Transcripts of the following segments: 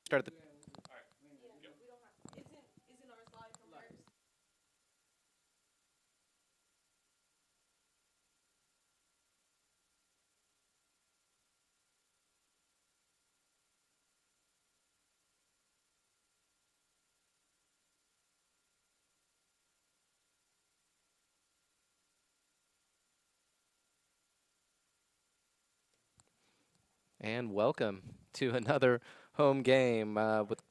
Start the and welcome to another home game with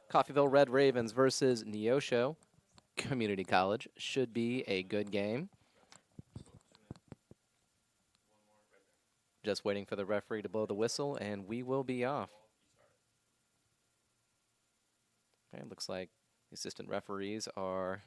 Coffeyville Red Ravens versus Neosho Community College. Should be a good game. Just waiting for the referee to blow the whistle, and we will be off. Okay, looks like the assistant referees are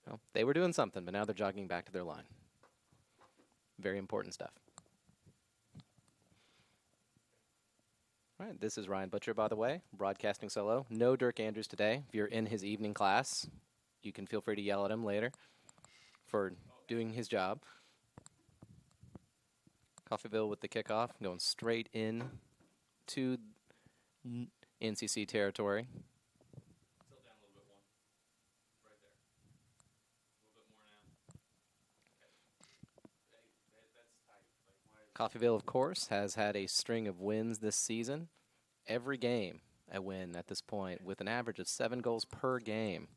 well, they were doing something, but now they're jogging back to their line. Very important stuff. All right, this is Ryan Butcher, by the way, broadcasting solo. No Dirk Andrews today. If you're in his evening class, you can feel free to yell at him later for doing his job. Coffeyville with the kickoff, going straight in to NCC territory. Coffeyville, of course, has had a string of wins this season. Every game a win at this point, with an average of 7 goals per game.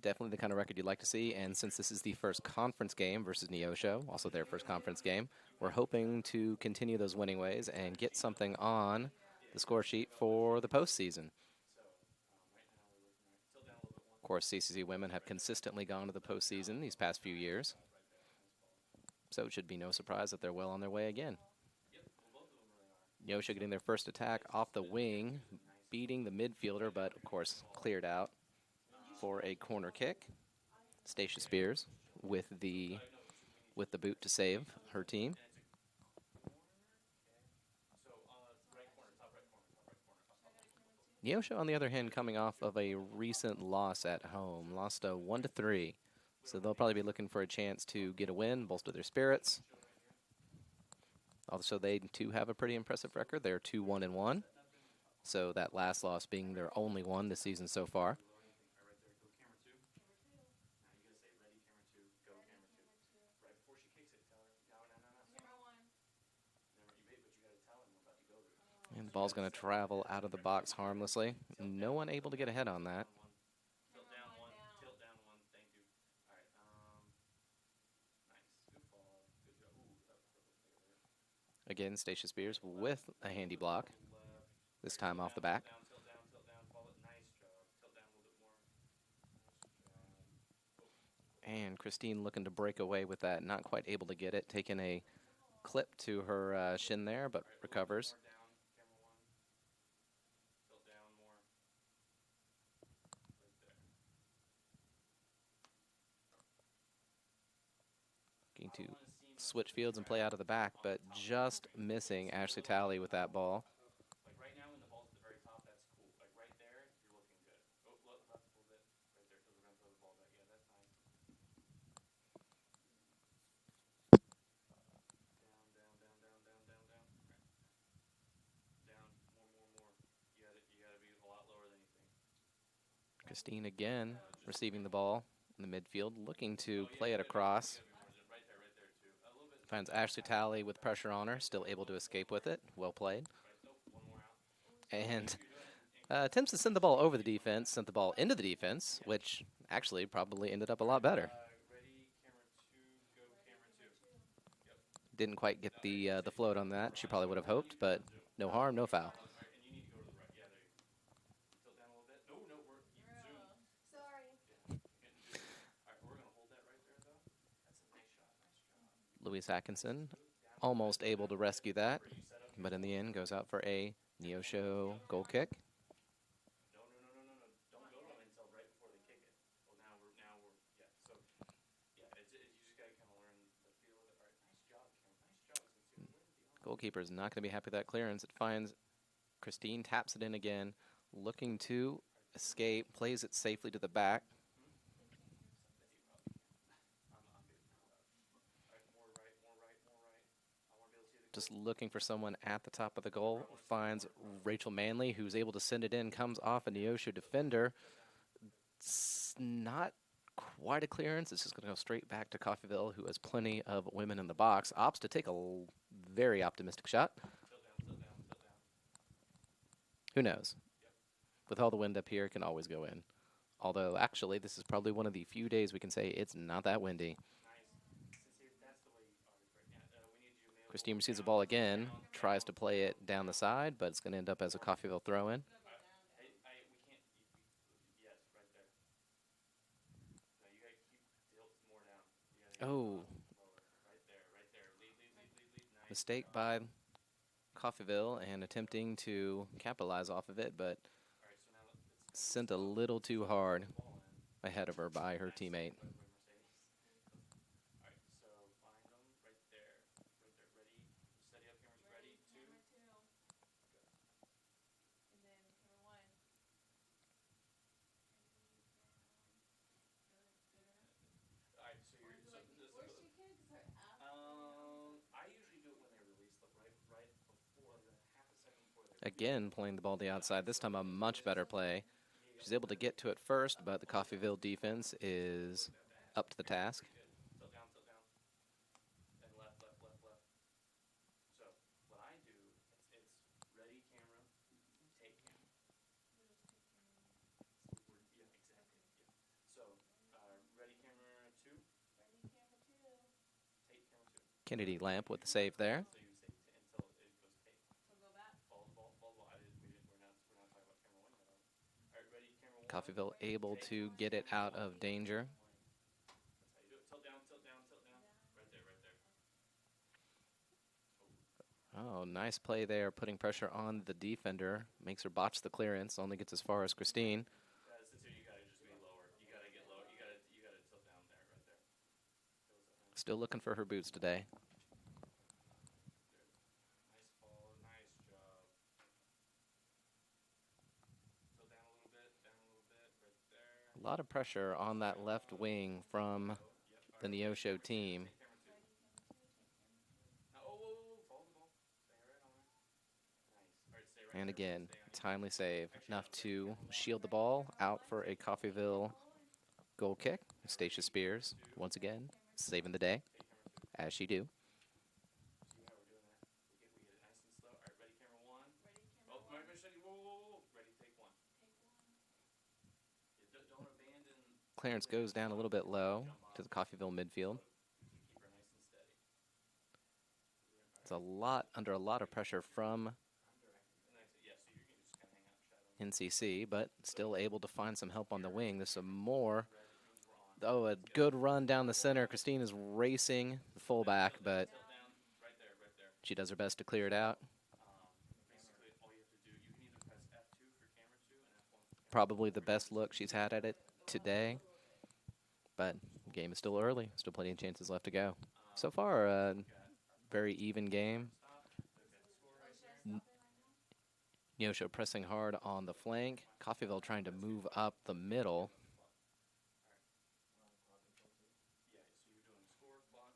Definitely the kind of record you'd like to see, and since this is the first conference game versus Neosho, also their first conference game, we're hoping to continue those winning ways and get something on the score sheet for the postseason. Of course, CCC women have consistently gone to the postseason these past few years, so it should be no surprise that they're well on their way again. Neosho getting their first attack off the wing, beating the midfielder, but of course cleared out for a corner kick. Stacia Spears with the boot to save her team. Neosho, on the other hand, coming off of a recent loss at home, lost a 1-3. So they'll probably be looking for a chance to get a win, bolster their spirits. Also, they too have a pretty impressive record. They're 2-1-1. So that last loss being their only one this season so far. And the ball's going to travel out of the box harmlessly. No one able to get ahead on that. Again, Stacia Spears with a handy block, this time off the back. And Christine looking to break away with that, not quite able to get it, taking a clip to her shin there, but recovers. Looking to switch fields and play out of the back, but just missing Ashley Talley with that ball. Christine again receiving the ball in the midfield, looking to play it across. Finds Ashley Talley with pressure on her, still able to escape with it. Well played. And attempts to send the ball over the defense, sent the ball into the defense, which actually probably ended up a lot better. Didn't quite get the float on that. She probably would have hoped, but no harm, no foul. Louise Atkinson almost able to rescue that, but in the end goes out for a Neosho goal kick. Goalkeeper is not going to be happy with that clearance. It finds Christine, taps it in again, looking to escape, plays it safely to the back. Just looking for someone at the top of the goal. Finds Rachel Manley, who's able to send it in. Comes off a Neosho defender. It's not quite a clearance. It's just going to go straight back to Coffeyville, who has plenty of women in the box. Opts to take a very optimistic shot. Who knows? With all the wind up here, it can always go in. Although, actually, this is probably one of the few days we can say it's not that windy. Christine receives the ball again, tries to play it down the side, but it's going to end up as a Coffeyville throw-in. Oh. Mistake by Coffeyville and attempting to capitalize off of it, but sent a little too hard ahead of her by her teammate. Again, playing the ball to the outside. This time a much better play. She's able to get to it first, but the Coffeyville defense is up to the task. Kennedy Lamp with the save there. Coffeyville able to get it out of danger. Oh, nice play there, putting pressure on the defender. Makes her botch the clearance, only gets as far as Christine. Still looking for her boots today. A lot of pressure on that left wing from the Neosho team. And again, timely save, enough to shield the ball out for a Coffeyville goal kick. Stacia Spears, once again, saving the day, as she do. Clearance goes down a little bit low to the Coffeyville midfield. It's under a lot of pressure from CCC, but still able to find some help on the wing. There's some more. Oh, a good run down the center. Christine is racing the fullback, but she does her best to clear it out. Probably the best look she's had at it today, but the game is still early. Still plenty of chances left to go. So far, a very even game. Neosho pressing hard on the flank. Coffeyville trying to move up the middle.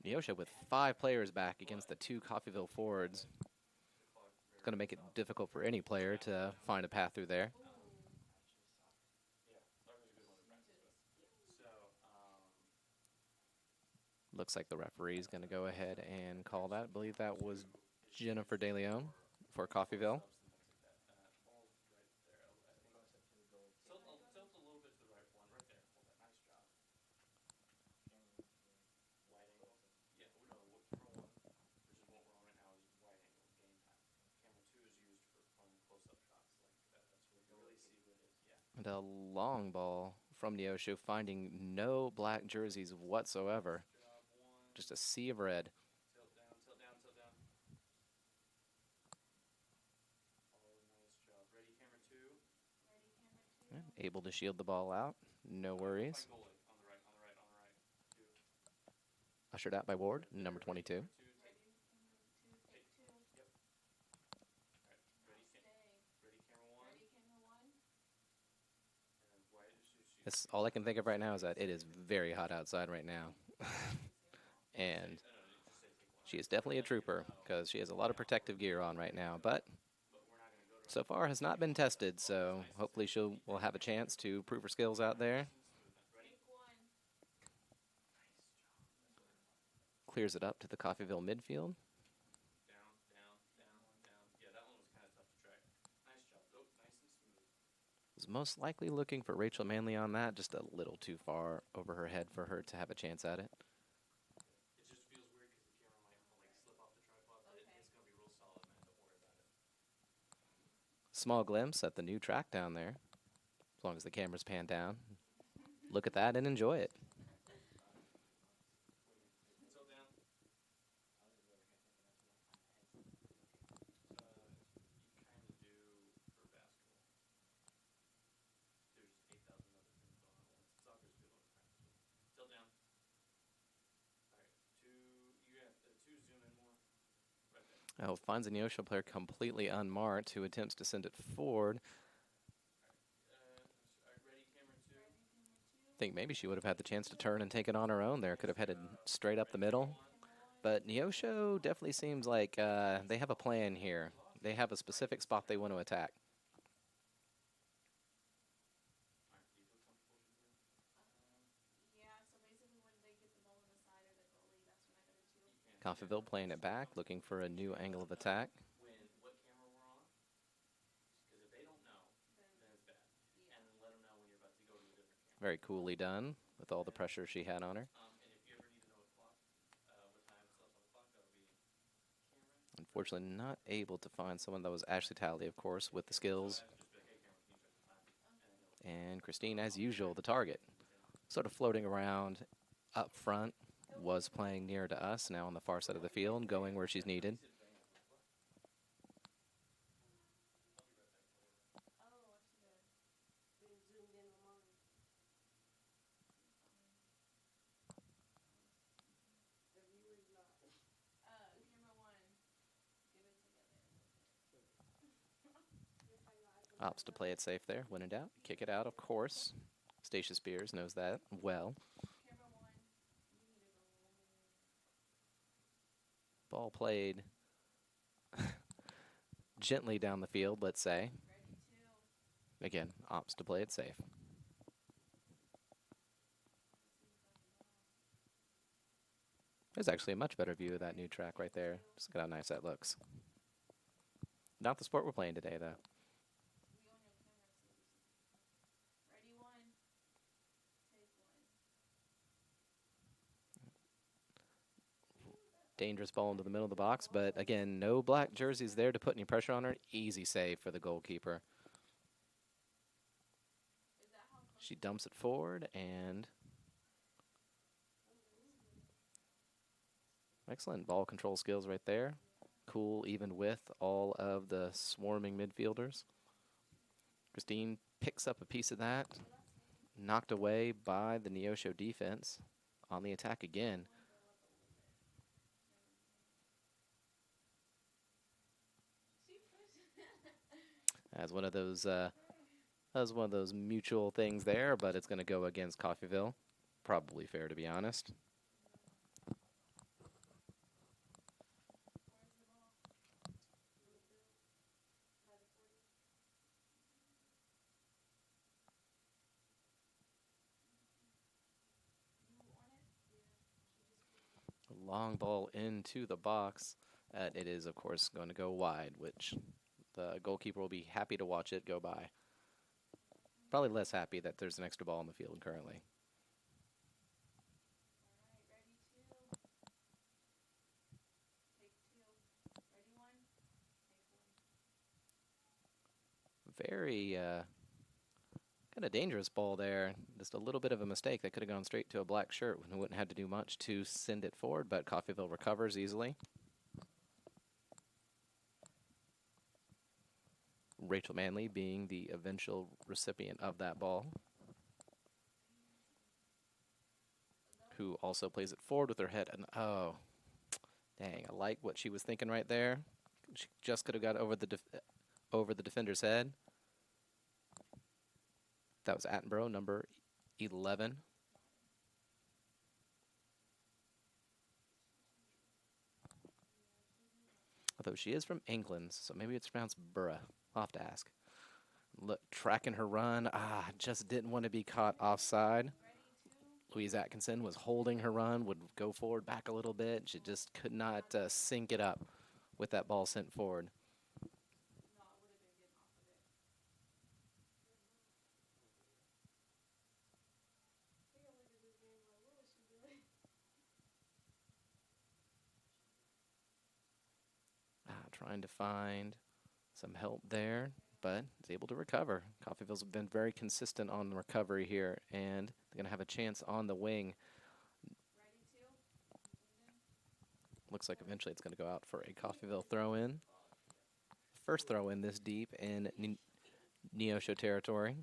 Neosho with 5 players back against the 2 Coffeyville forwards. It's going to make it difficult for any player to find a path through there. Looks like the referee is going to go ahead and call that. I believe that was Jennifer DeLeon for Coffeyville. And a long ball from Neosho, finding no black jerseys whatsoever. Just a sea of red. Able to shield the ball out. No worries. Ushered out by Ward, number 22. All I can think of right now is that it is very hot outside right now. And she is definitely a trooper because she has a lot of protective gear on right now, but so far has not been tested, so hopefully will have a chance to prove her skills out there. Clears it up to the Coffeyville midfield. Was most likely looking for Rachel Manley on that, just a little too far over her head for her to have a chance at it. Small glimpse at the new track down there, as long as the cameras pan down. Look at that and enjoy it. Oh, finds a Neosho player completely unmarked who attempts to send it forward. I think maybe she would have had the chance to turn and take it on her own there. Could have headed straight up the middle. But Neosho definitely seems like they have a plan here. They have a specific spot they want to attack. Coffeyville playing it back, looking for a new angle of attack. Very coolly done with all the pressure she had on her. Unfortunately, not able to find someone that was Ashley Talley, of course, with the skills. And Christine, as usual, the target. Sort of floating around up front, was playing near to us, now on the far side of the field, going where she's needed. Opts to play it safe there. When in doubt, kick it out, of course. Stacia Spears knows that well. Ball played gently down the field, let's say. Again, opts to play it safe. There's actually a much better view of that new track right there. Just look at how nice that looks. Not the sport we're playing today, though. Dangerous ball into the middle of the box, but again, no black jerseys there to put any pressure on her. Easy save for the goalkeeper. She dumps it forward, and excellent ball control skills right there. Cool, even with all of the swarming midfielders. Christine picks up a piece of that, knocked away by the Neosho defense. On the attack again. As one of those mutual things there, but it's going to go against Coffeyville. Probably fair, to be honest. A long ball into the box. It is, of course, going to go wide, which the goalkeeper will be happy to watch it go by. Probably less happy that there's an extra ball on the field currently. Very kind of dangerous ball there. Just a little bit of a mistake. That could have gone straight to a black shirt and wouldn't have to do much to send it forward, but Coffeyville recovers easily. Rachel Manley being the eventual recipient of that ball, who also plays it forward with her head. And oh, dang, I like what she was thinking right there. She just could have got over the defender's head. That was Attenborough, number 11. Although she is from England, so maybe it's pronounced Borough. I'll have to ask. Look, tracking her run. Just didn't want to be caught offside. Louise Atkinson was holding her run, would go forward back a little bit. She just could not sync it up with that ball sent forward. Trying to find some help there, but is able to recover. Coffeyville's been very consistent on the recovery here, and they're going to have a chance on the wing. Looks like eventually it's going to go out for a Coffeyville throw-in. First throw-in this deep in Neosho territory.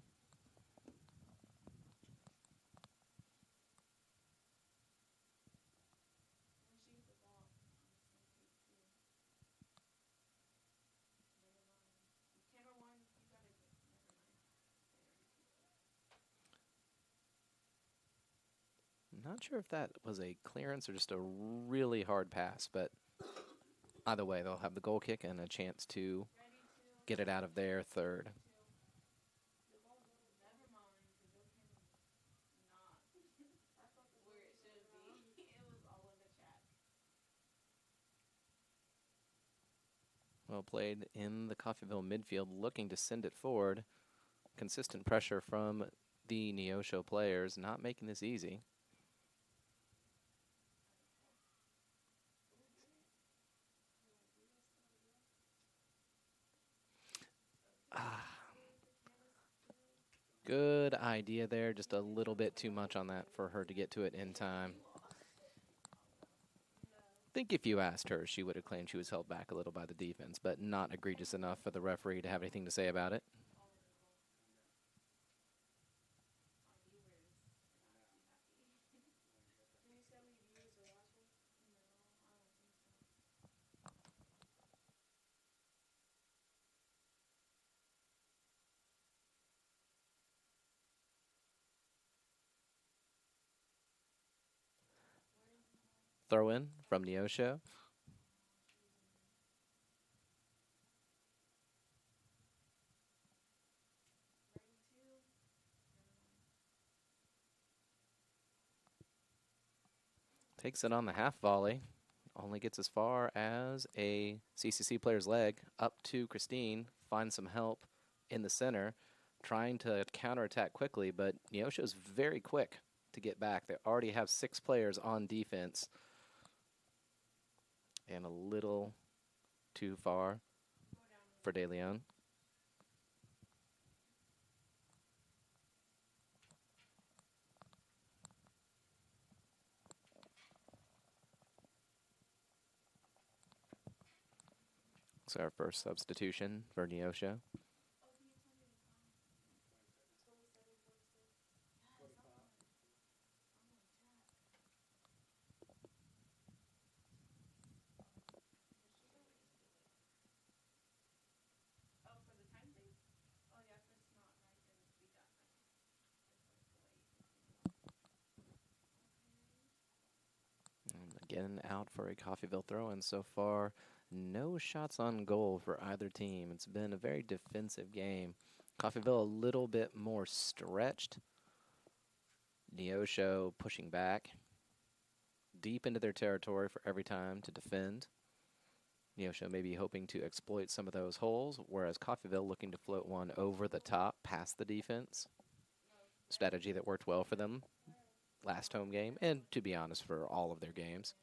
Not sure if that was a clearance or just a really hard pass, but either way, they'll have the goal kick and a chance to get it out of there third. Well played in the Coffeyville midfield, looking to send it forward. Consistent pressure from the Neosho players, not making this easy. Good idea there, just a little bit too much on that for her to get to it in time. I think if you asked her, she would have claimed she was held back a little by the defense, but not egregious enough for the referee to have anything to say about it. Throw in from Neosho. Takes it on the half volley. Only gets as far as a CCC player's leg. Up to Christine. Finds some help in the center. Trying to counterattack quickly, but Neosho's very quick to get back. They already have 6 players on defense. And a little too far for De Leon. So our first substitution for Neosho. Again, out for a Coffeyville throw, and so far, no shots on goal for either team. It's been a very defensive game. Coffeyville a little bit more stretched. Neosho pushing back deep into their territory for every time to defend. Neosho maybe hoping to exploit some of those holes, whereas Coffeyville looking to float one over the top past the defense. Strategy that worked well for them last home game, and to be honest, for all of their games.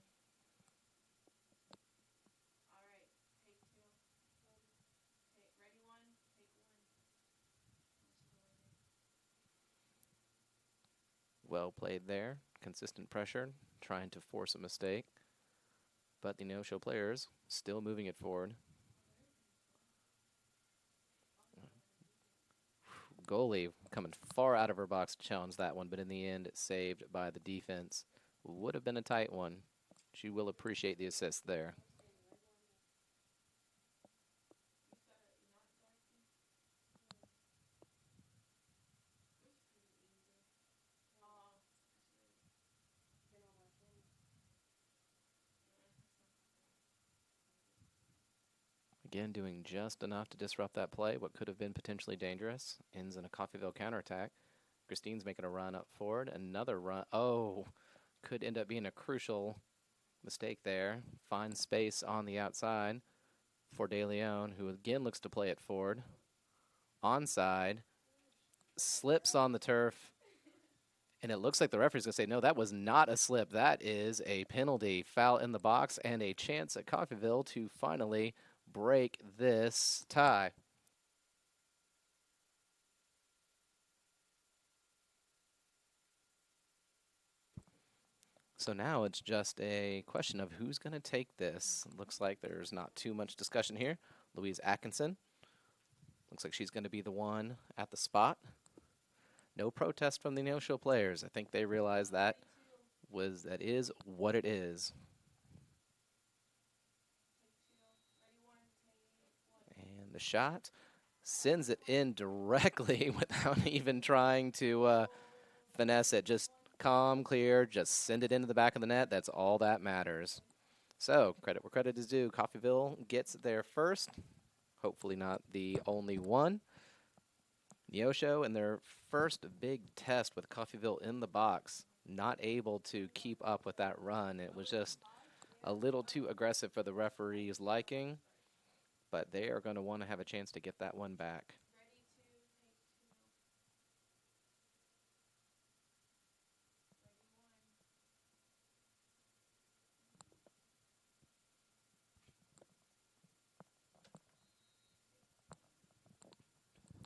Well played there. Consistent pressure, trying to force a mistake. But the no-show players still moving it forward. Goalie coming far out of her box to challenge that one, but in the end, saved by the defense. Would have been a tight one. She will appreciate the assist there. Again, doing just enough to disrupt that play. What could have been potentially dangerous ends in a Coffeyville counterattack. Christine's making a run up forward. Another run. Oh, could end up being a crucial mistake there. Finds space on the outside for De Leon, who again looks to play it forward. Onside. Slips on the turf. And it looks like the referee's going to say, no, that was not a slip. That is a penalty. Foul in the box and a chance at Coffeyville to finally break this tie. So now it's just a question of who's going to take this. Looks like there's not too much discussion here. Louise Atkinson. Looks like she's going to be the one at the spot. No protest from the Neosho players. I think they realize that is what it is. And the shot sends it in directly without even trying to finesse it. Just calm, clear, just send it into the back of the net. That's all that matters. So, credit where credit is due. Coffeyville gets there first. Hopefully not the only one. Neosho in their first big test with Coffeyville in the box, not able to keep up with that run. It was just a little too aggressive for the referee's liking, but they are going to want to have a chance to get that one back.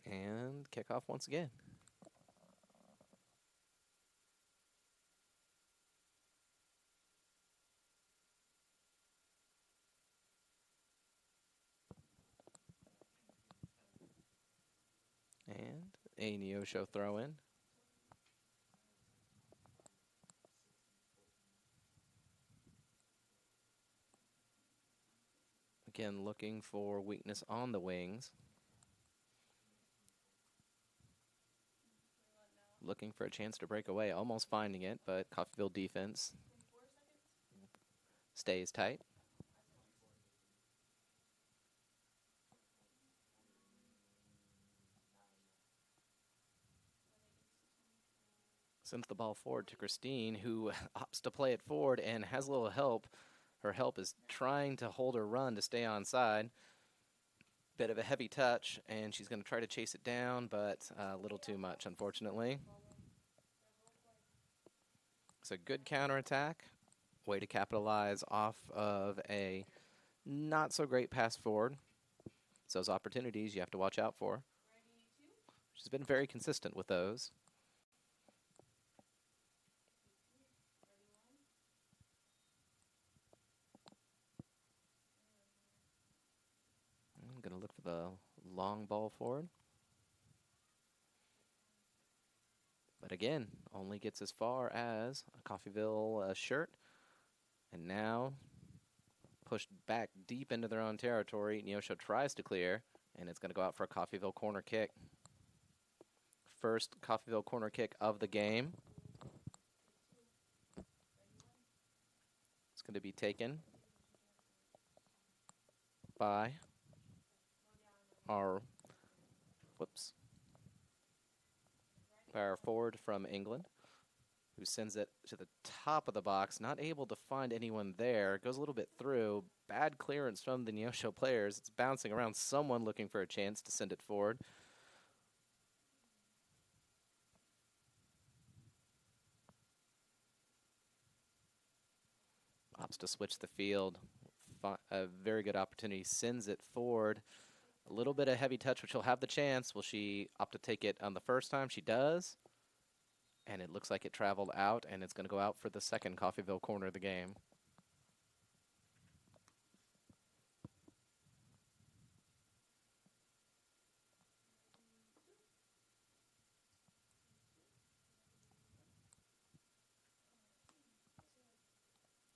And kickoff once again. And a Neosho throw in. Again, looking for weakness on the wings. Looking for a chance to break away, almost finding it, but Coffeyville defense stays tight. Sends the ball forward to Christine, who opts to play it forward and has a little help. Her help is trying to hold her run to stay onside. Bit of a heavy touch, and she's going to try to chase it down, but a little too much, unfortunately. It's a good counterattack. Way to capitalize off of a not so great pass forward. It's those opportunities you have to watch out for. She's been very consistent with those. I'm going to look for the long ball forward. But again, only gets as far as a Coffeyville shirt. And now pushed back deep into their own territory. Neosho tries to clear, and it's going to go out for a Coffeyville corner kick. First Coffeyville corner kick of the game. It's going to be taken by our forward from England, who sends it to the top of the box, not able to find anyone there. Goes a little bit through. Bad clearance from the Neosho players. It's bouncing around, someone looking for a chance to send it forward. Opts to switch the field. A very good opportunity. Sends it forward. A little bit of heavy touch, which she'll have the chance. Will she opt to take it on the first time? She does. And it looks like it traveled out, and it's going to go out for the second Coffeyville corner of the game.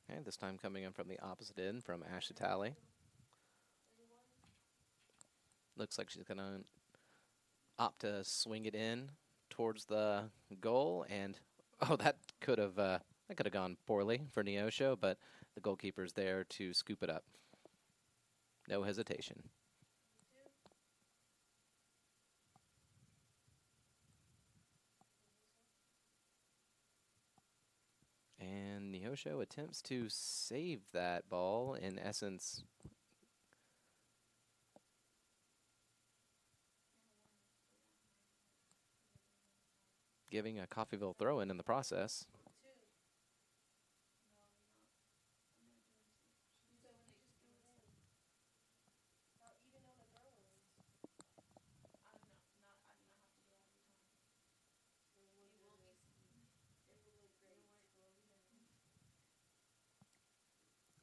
And this time coming in from the opposite end from Ashley Talley. Looks like she's going to opt to swing it in towards the goal, and that could have gone poorly for Neosho, but the goalkeeper's there to scoop it up. No hesitation. Neosho attempts to save that ball, in essence giving a Coffeyville throw-in the process.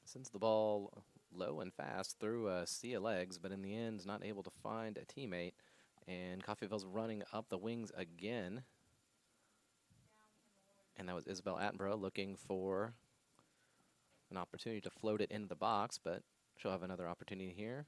Sends the ball low and fast through a sea of legs, but in the end is not able to find a teammate. And Coffeyville's running up the wings again. And that was Isabel Attenborough looking for an opportunity to float it into the box, but she'll have another opportunity here.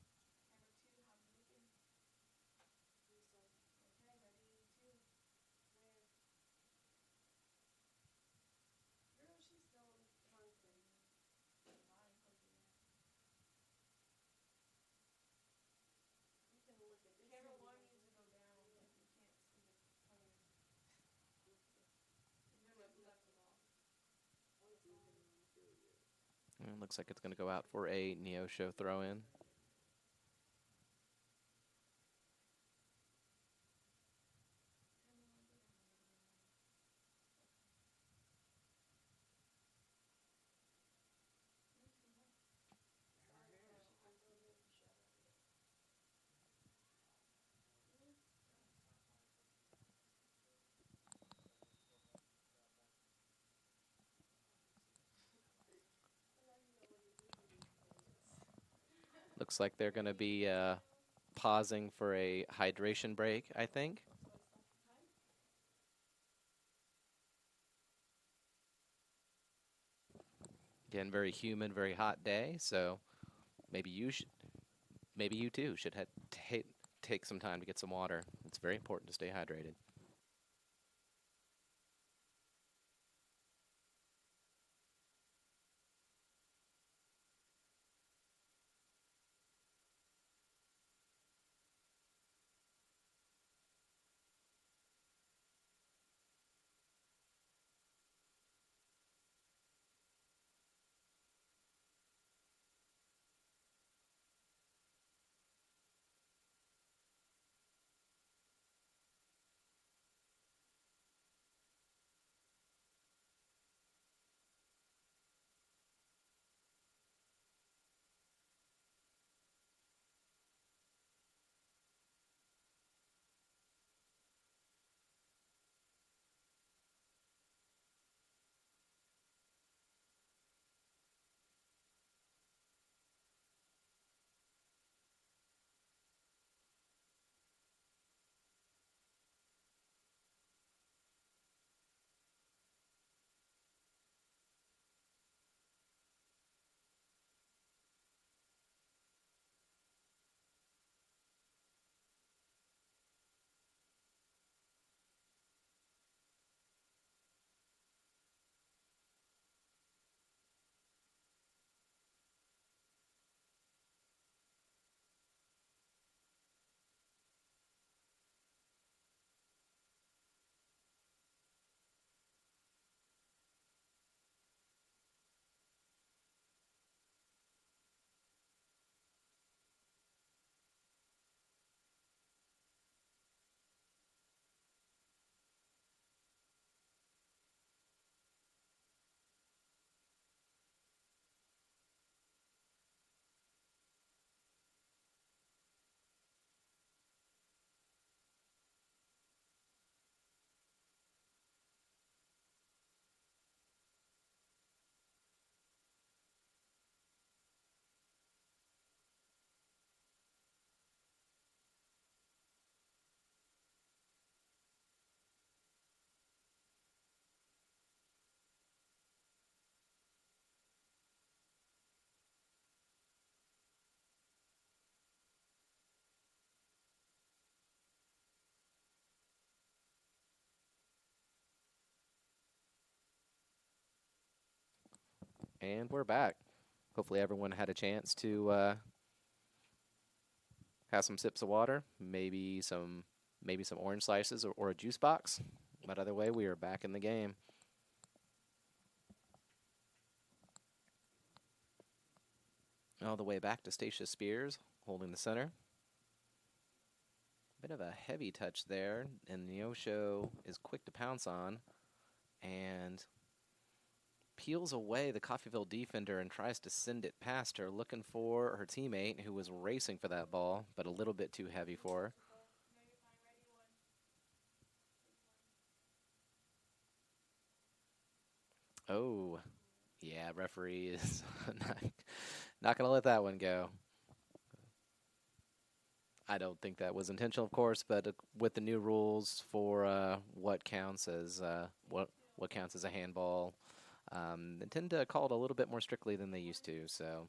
And it looks like it's going to go out for a Neosho throw-in. Looks like they're going to be pausing for a hydration break, I think. Again, very humid, very hot day, so maybe you too should take some time to get some water. It's very important to stay hydrated. And we're back. Hopefully everyone had a chance to have some sips of water, maybe some orange slices or a juice box. But either way, we are back in the game. All the way back to Stacia Spears, holding the center. Bit of a heavy touch there, and Neosho is quick to pounce on and peels away the Coffeyville defender and tries to send it past her, looking for her teammate who was racing for that ball, but a little bit too heavy for her. Oh, yeah, referee is not going to let that one go. I don't think that was intentional, of course, but with the new rules for what counts as what counts as a handball, they tend to call it a little bit more strictly than they used to. So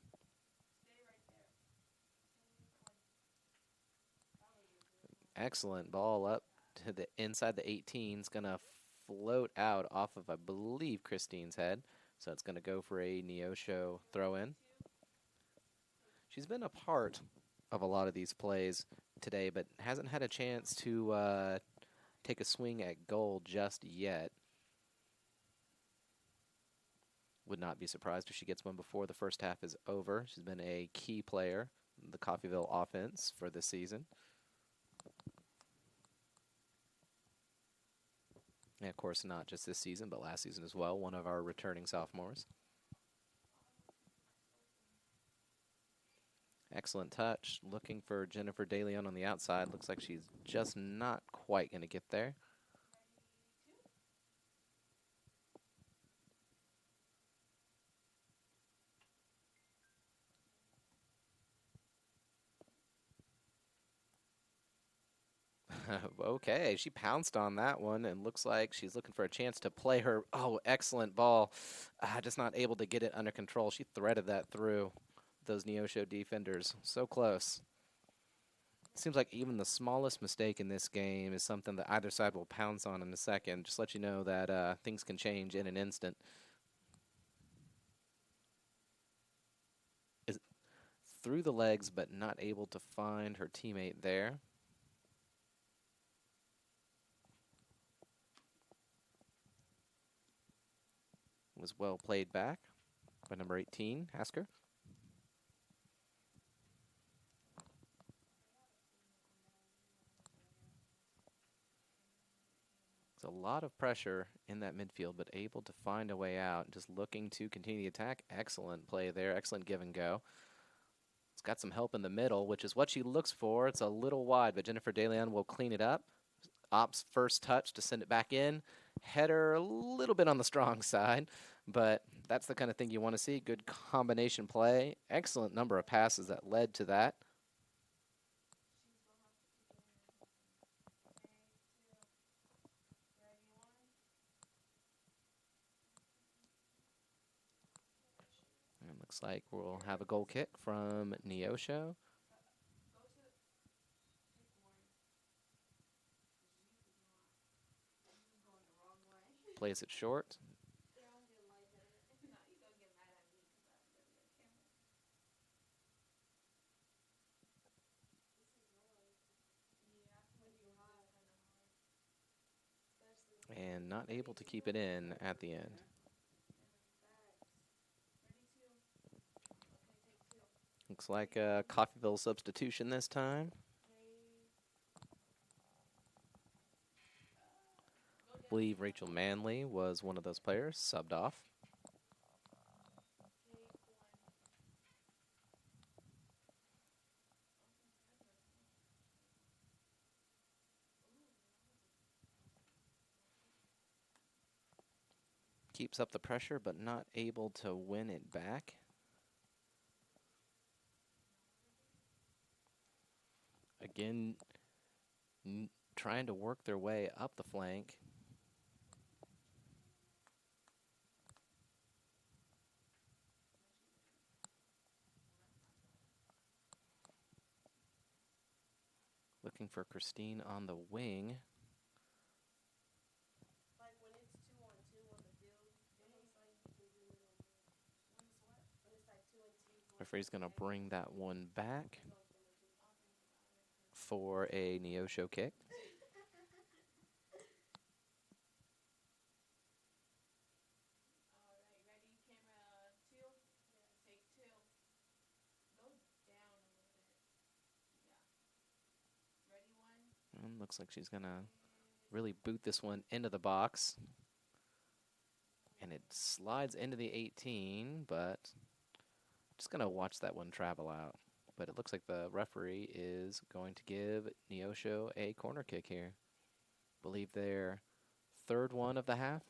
excellent ball up to the inside the 18. It's gonna float out off of, I believe, Christine's head. So it's gonna go for a Neosho throw in. She's been a part of a lot of these plays today, but hasn't had a chance to take a swing at goal just yet. Would not be surprised if she gets one before the first half is over. She's been a key player in the Coffeyville offense for this season. And of course, not just this season, but last season as well, one of our returning sophomores. Excellent touch. Looking for Jennifer DeLeon on the outside. Looks like she's just not quite going to get there. Okay, she pounced on that one and looks like she's looking for a chance to play her. Oh, excellent ball. Just not able to get it under control. She threaded that through those Neosho defenders. So close. Seems like even the smallest mistake in this game is something that either side will pounce on in a second. Just let you know that things can change in an instant. Is through the legs, but not able to find her teammate there. Was well played back by number 18, Hasker. It's a lot of pressure in that midfield, but able to find a way out. Just looking to continue the attack. Excellent play there. Excellent give and go. It's got some help in the middle, which is what she looks for. It's a little wide, but Jennifer DeLeon will clean it up. Ops first touch to send it back in. Header a little bit on the strong side, but that's the kind of thing you want to see. Good combination play. Excellent number of passes that led to that. And looks like we'll have a goal kick from Neosho. Plays it short. And not able to keep it in at the end. Looks like a Coffeyville substitution this time. I believe Rachel Manley was one of those players subbed off. Keeps up the pressure, but not able to win it back. Again, trying to work their way up the flank. Looking for Christine on the wing. Referee's going to bring that one back for a Neosho kick. Looks like she's going to really boot this one into the box. And it slides into the 18, but just going to watch that one travel out. But it looks like the referee is going to give Neosho a corner kick here. Believe their third one of the half.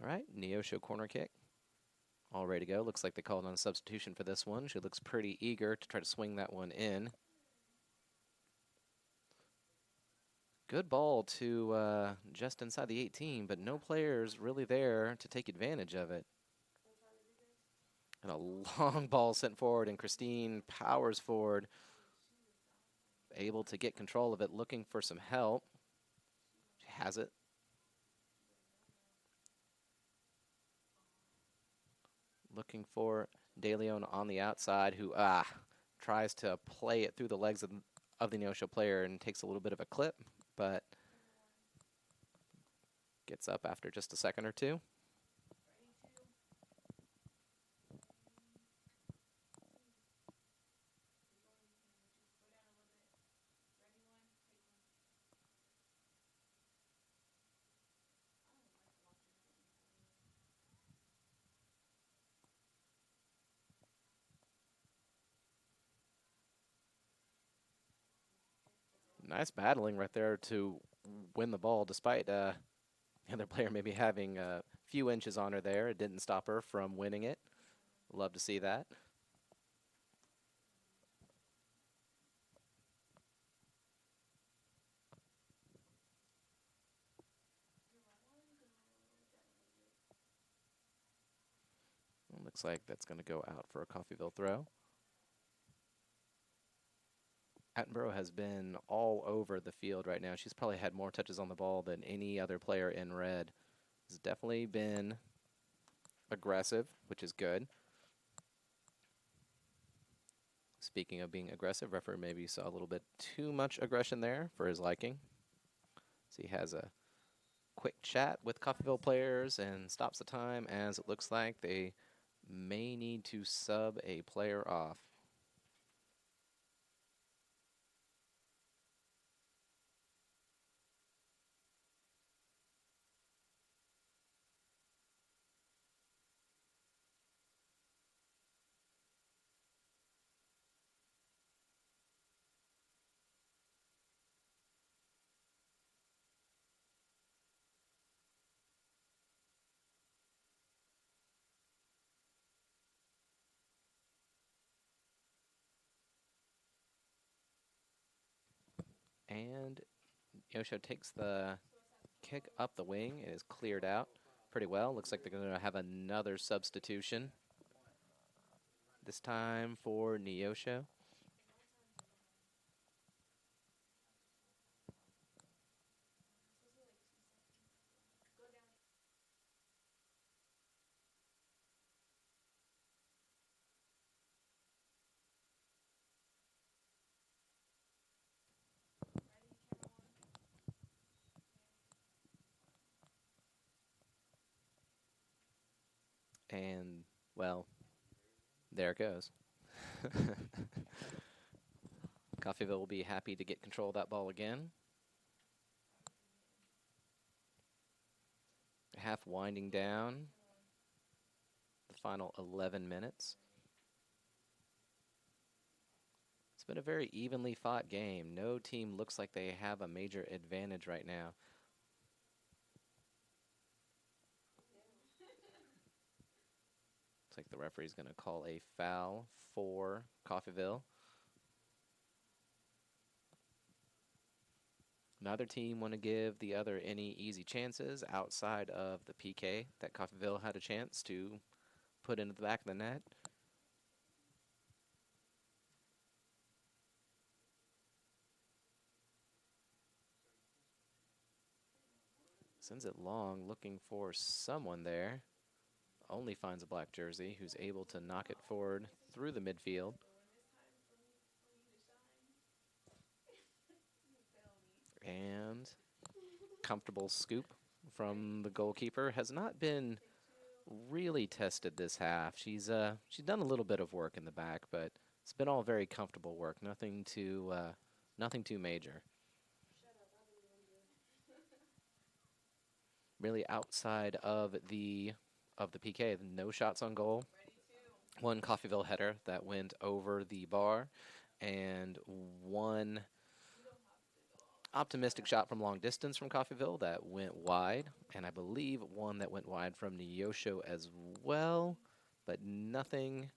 All right, Neosho corner kick. All ready to go. Looks like they called on a substitution for this one. She looks pretty eager to try to swing that one in. Good ball to just inside the 18, but no players really there to take advantage of it. And a long ball sent forward, and Christine powers forward, able to get control of it, looking for some help. She has it. Looking for De Leon on the outside, who tries to play it through the legs of the Neosho player and takes a little bit of a clip, but gets up after just a second or two. Nice battling right there to win the ball, despite the other player maybe having a few inches on her there. It didn't stop her from winning it. Love to see that. Looks like that's going to go out for a Coffeyville throw. Attenborough has been all over the field right now. She's probably had more touches on the ball than any other player in red. Has definitely been aggressive, which is good. Speaking of being aggressive, referee maybe saw a little bit too much aggression there for his liking. So he has a quick chat with Coffeyville players and stops the time, as it looks like they may need to sub a player off. And Neosho takes the kick up the wing. It is cleared out pretty well. Looks like they're going to have another substitution. This time for Neosho. And, well, there it goes. Coffeyville will be happy to get control of that ball again. Half winding down. The final 11 minutes. It's been a very evenly fought game. No team looks like they have a major advantage right now. Looks like the referee's going to call a foul for Coffeyville. Neither team want to give the other any easy chances outside of the PK that Coffeyville had a chance to put into the back of the net. Sends it long, looking for someone there. Only finds a black jersey who's able to knock it forward through the midfield. And comfortable scoop from the goalkeeper. Has not been really tested this half. She's done a little bit of work in the back, but it's been all very comfortable work. Nothing too major. Really outside of the PK, no shots on goal. One Coffeyville header that went over the bar, and one optimistic shot from long distance from Coffeyville that went wide, and I believe one that went wide from Neosho as well, but nothing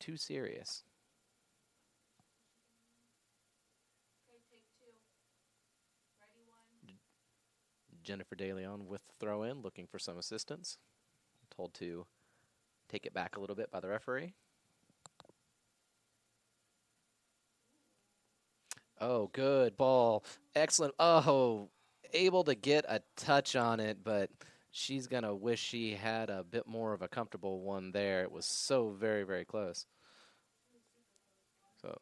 too serious. Jennifer DeLeon with the throw in, looking for some assistance. Told to take it back a little bit by the referee. Oh, good ball. Excellent. Oh, able to get a touch on it, but she's going to wish she had a bit more of a comfortable one there. It was so very, very close. So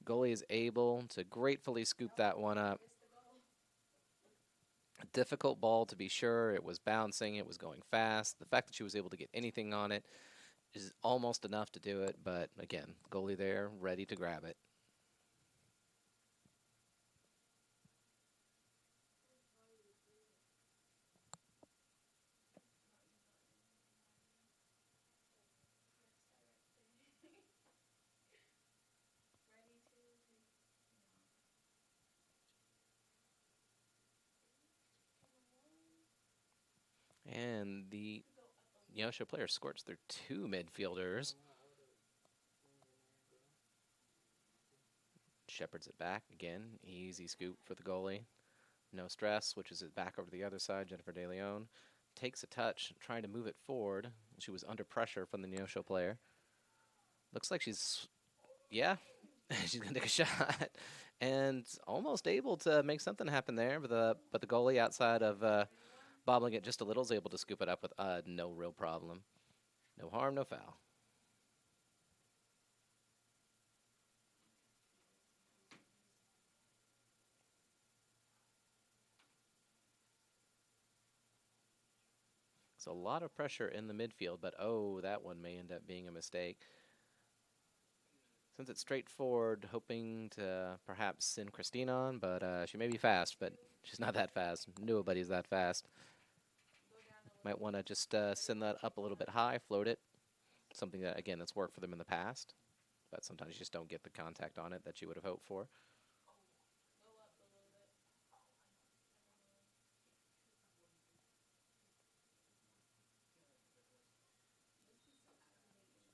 goalie is able to gratefully scoop that one up. A difficult ball to be sure. It was bouncing. It was going fast. The fact that she was able to get anything on it is almost enough to do it. But again, goalie there, ready to grab it. And the Neosho player squirts through two midfielders. Shepherds it back again. Easy scoop for the goalie. No stress. Switches it back over to the other side. Jennifer DeLeon takes a touch, trying to move it forward. She was under pressure from the Neosho player. Looks like yeah, she's gonna take a shot, and almost able to make something happen there. But the goalie, outside of bobbling it just a little, is able to scoop it up with no real problem. No harm, no foul. So a lot of pressure in the midfield, but oh, that one may end up being a mistake. Since it's straightforward, hoping to perhaps send Christine on, but she may be fast, but she's not that fast. Nobody's that fast. Might want to just send that up a little bit high, float it. Something that, again, that's worked for them in the past, but sometimes you just don't get the contact on it that you would have hoped for.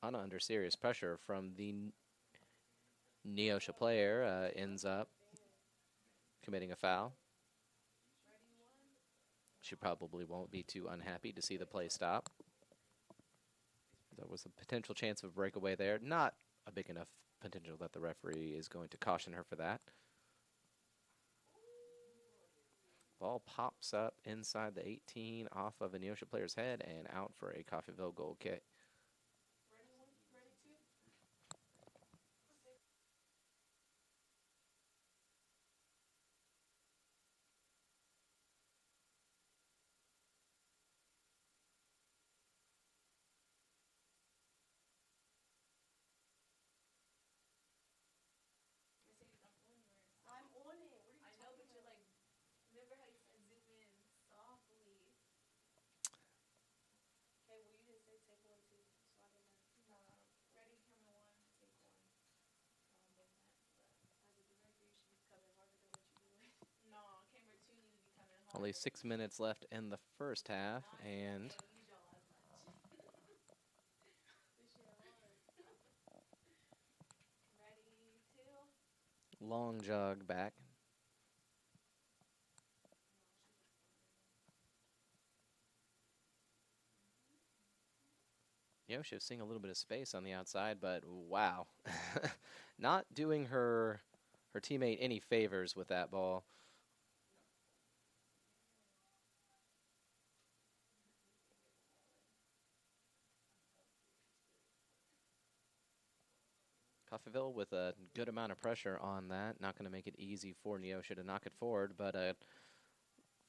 Anna under serious pressure from the Neosha player ends up committing a foul. She probably won't be too unhappy to see the play stop. There was a potential chance of a breakaway there. Not a big enough potential that the referee is going to caution her for that. Ball pops up inside the 18 off of a Neosha player's head and out for a Coffeyville goal kick. Only 6 minutes left in the first half, and long jog back. Neosha seeing a little bit of space on the outside, but wow. Not doing her teammate any favors with that ball. Coffeyville with a good amount of pressure on that. Not going to make it easy for Neosho to knock it forward, but a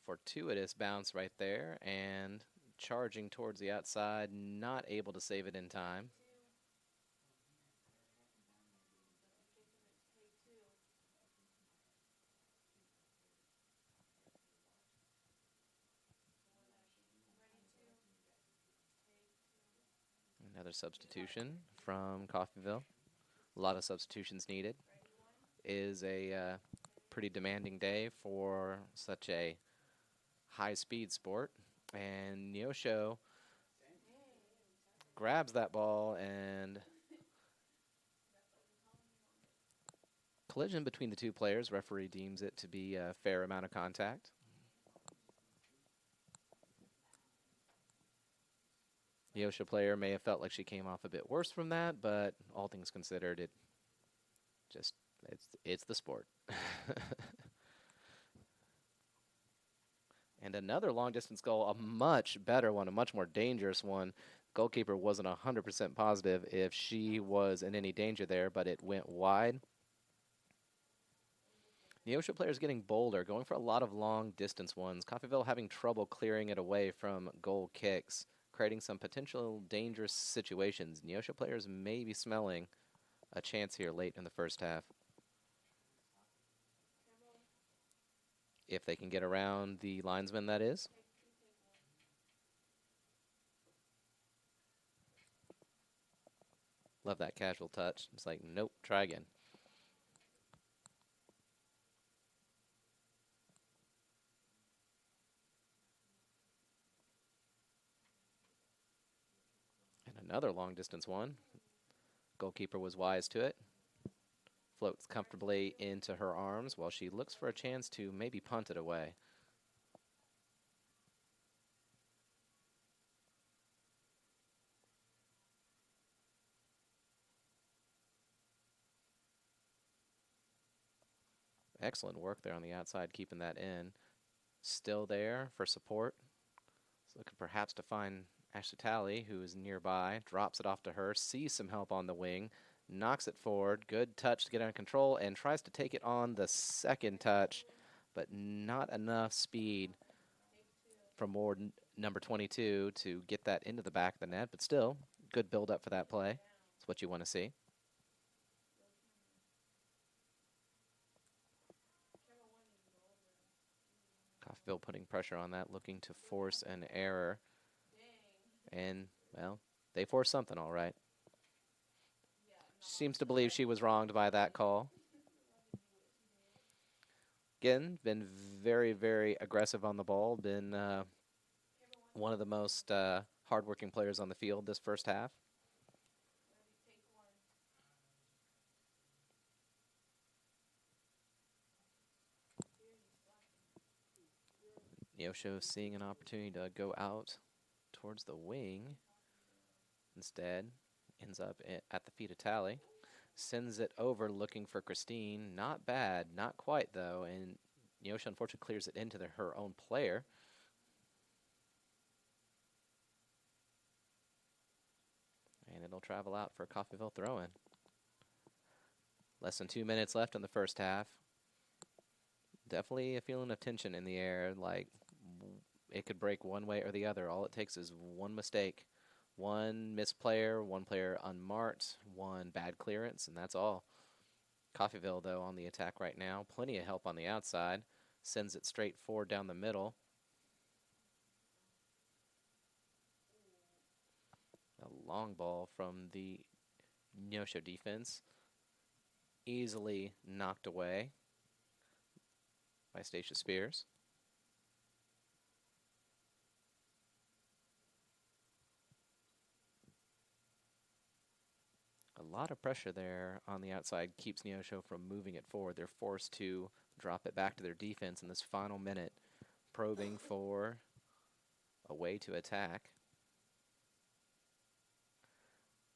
fortuitous bounce right there, and charging towards the outside, not able to save it in time. Another substitution from Coffeyville. A lot of substitutions needed. Is a pretty demanding day for such a high-speed sport. And Neosho grabs that ball, and collision between the two players. Referee deems it to be a fair amount of contact. Neosho player may have felt like she came off a bit worse from that, but all things considered, it just it's the sport. And another long distance goal, a much better one, a much more dangerous one. Goalkeeper wasn't 100% positive if she was in any danger there, but it went wide. Neosho players getting bolder, going for a lot of long distance ones. Coffeyville having trouble clearing it away from goal kicks, creating some potential dangerous situations. Neosho players may be smelling a chance here late in the first half. If they can get around the linesman, that is. Love that casual touch. It's like, nope, try again. And another long distance one. Goalkeeper was wise to it. Floats comfortably into her arms while she looks for a chance to maybe punt it away. Excellent work there on the outside, keeping that in. Still there for support. Looking perhaps to find Ashley Talley, who is nearby. Drops it off to her, sees some help on the wing, knocks it forward. Good touch to get under control, and tries to take it on the second touch, but not enough speed from Ward number 22 to get that into the back of the net. But still, good build-up for that play. That's what you want to see. Coffeyville putting pressure on that, looking to force an error. And, well, they forced something, all right. Seems to believe she was wronged by that call. Again, been very, very aggressive on the ball. Been one of the most hardworking players on the field this first half. Neosho seeing an opportunity to go out towards the wing. Instead, ends up at the feet of Tally. Sends it over looking for Christine. Not bad, not quite though. And Neosho unfortunately clears it into her own player. And it'll travel out for a Coffeyville throw-in. Less than 2 minutes left in the first half. Definitely a feeling of tension in the air, like it could break one way or the other. All it takes is one mistake. One missed player, one player unmarked, one bad clearance, and that's all. Coffeyville, though, on the attack right now. Plenty of help on the outside. Sends it straight forward down the middle. A long ball from the Neosho defense. Easily knocked away by Stacia Spears. A lot of pressure there on the outside keeps Neosho from moving it forward. They're forced to drop it back to their defense in this final minute, probing for a way to attack.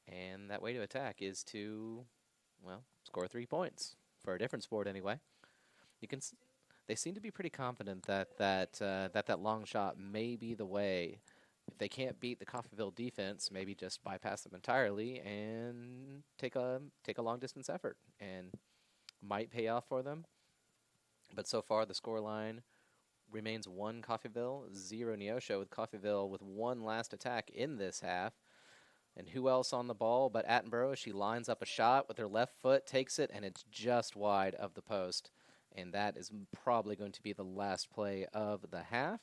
And that way to attack is to, well, score 3 points for a different sport anyway. You can. They seem to be pretty confident that that long shot may be the way If they can't beat the Coffeyville defense, maybe just bypass them entirely and take a long distance effort, and might pay off for them. But so far, the scoreline remains 1 Coffeyville, 0 Neosho, with Coffeyville with one last attack in this half. And who else on the ball but Attenborough? She lines up a shot with her left foot, takes it, and it's just wide of the post. And that is probably going to be the last play of the half.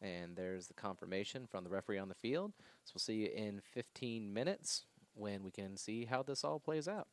And there's the confirmation from the referee on the field. So we'll see you in 15 minutes when we can see how this all plays out.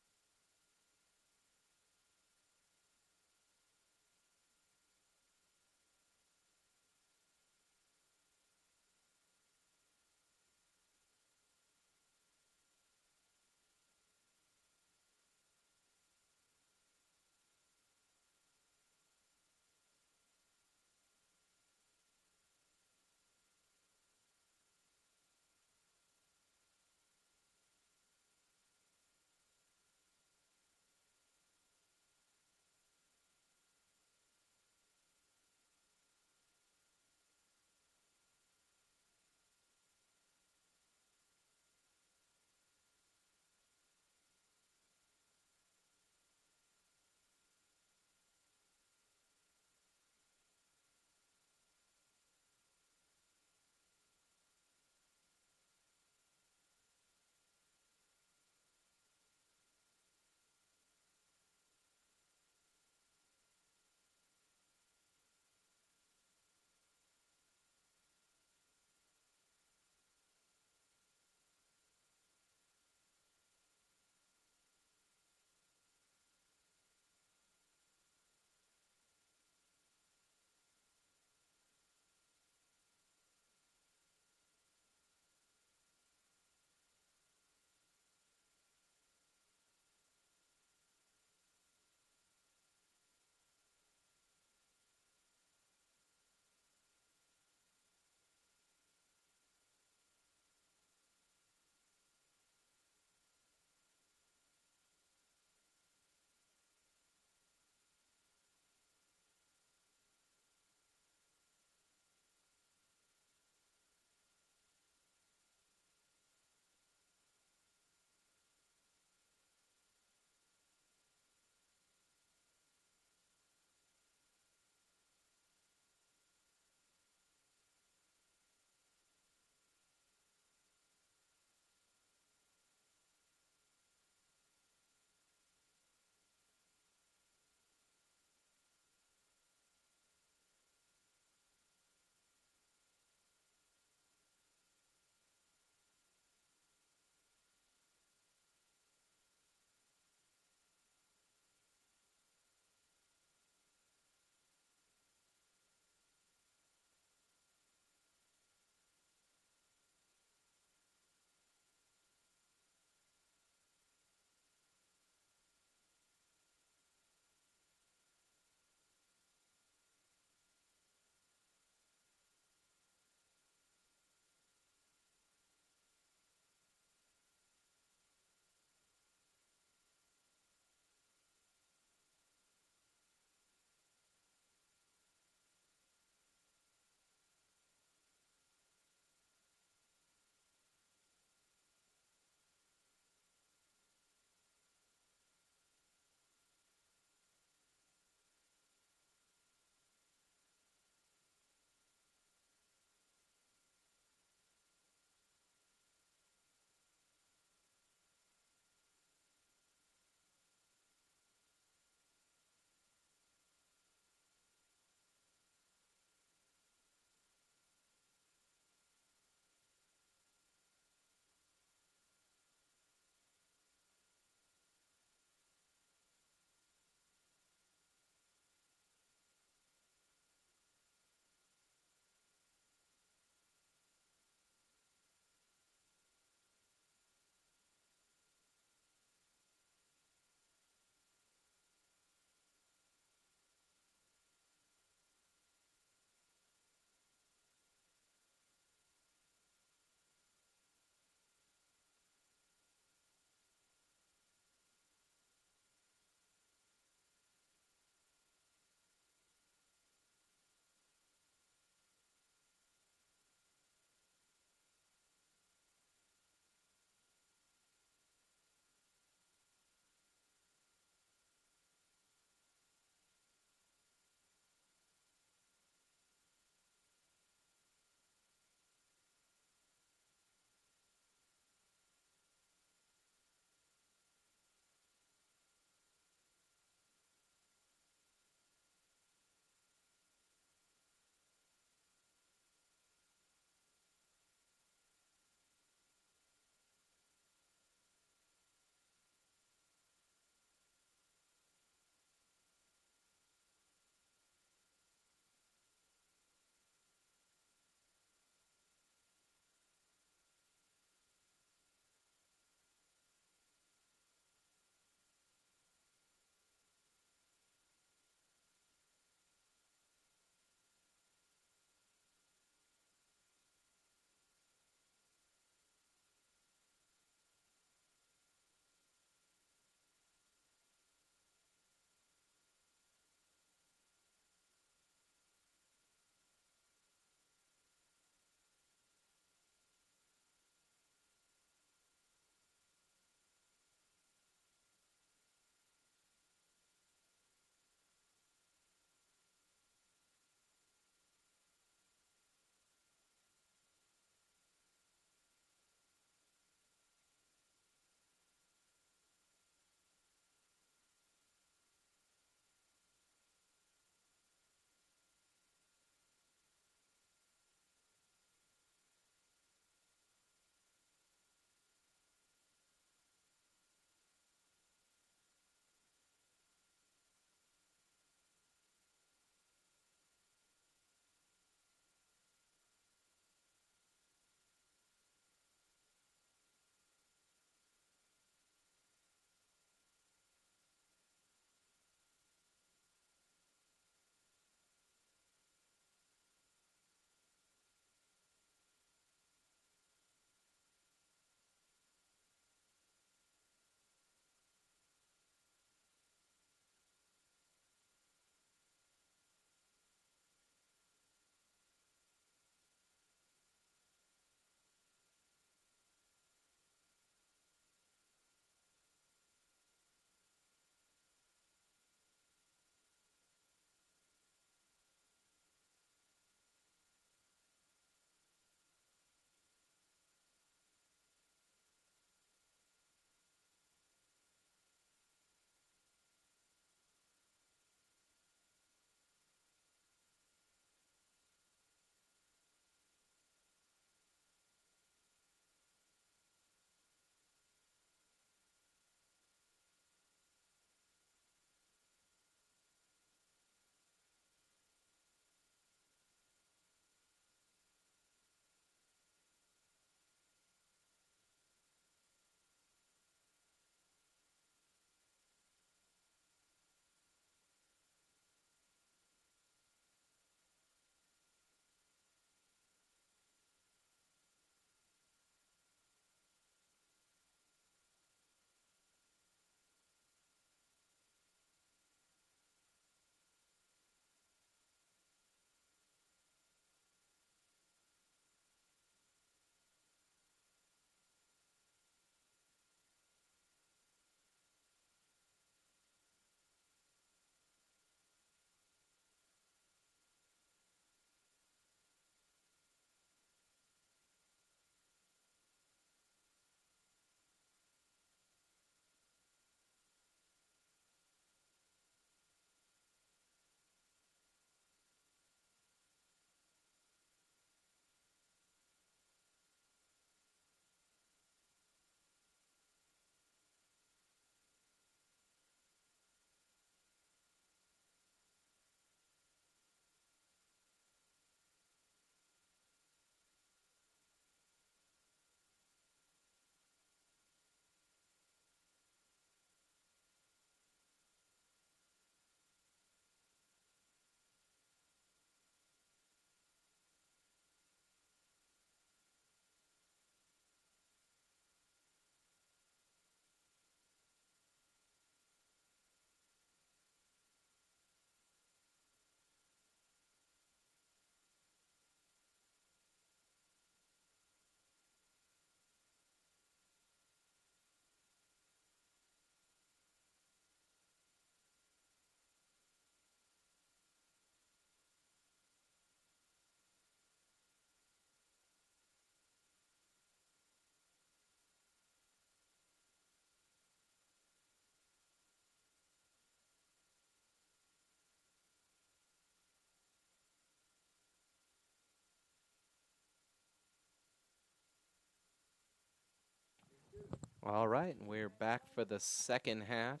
All right, we're back for the second half.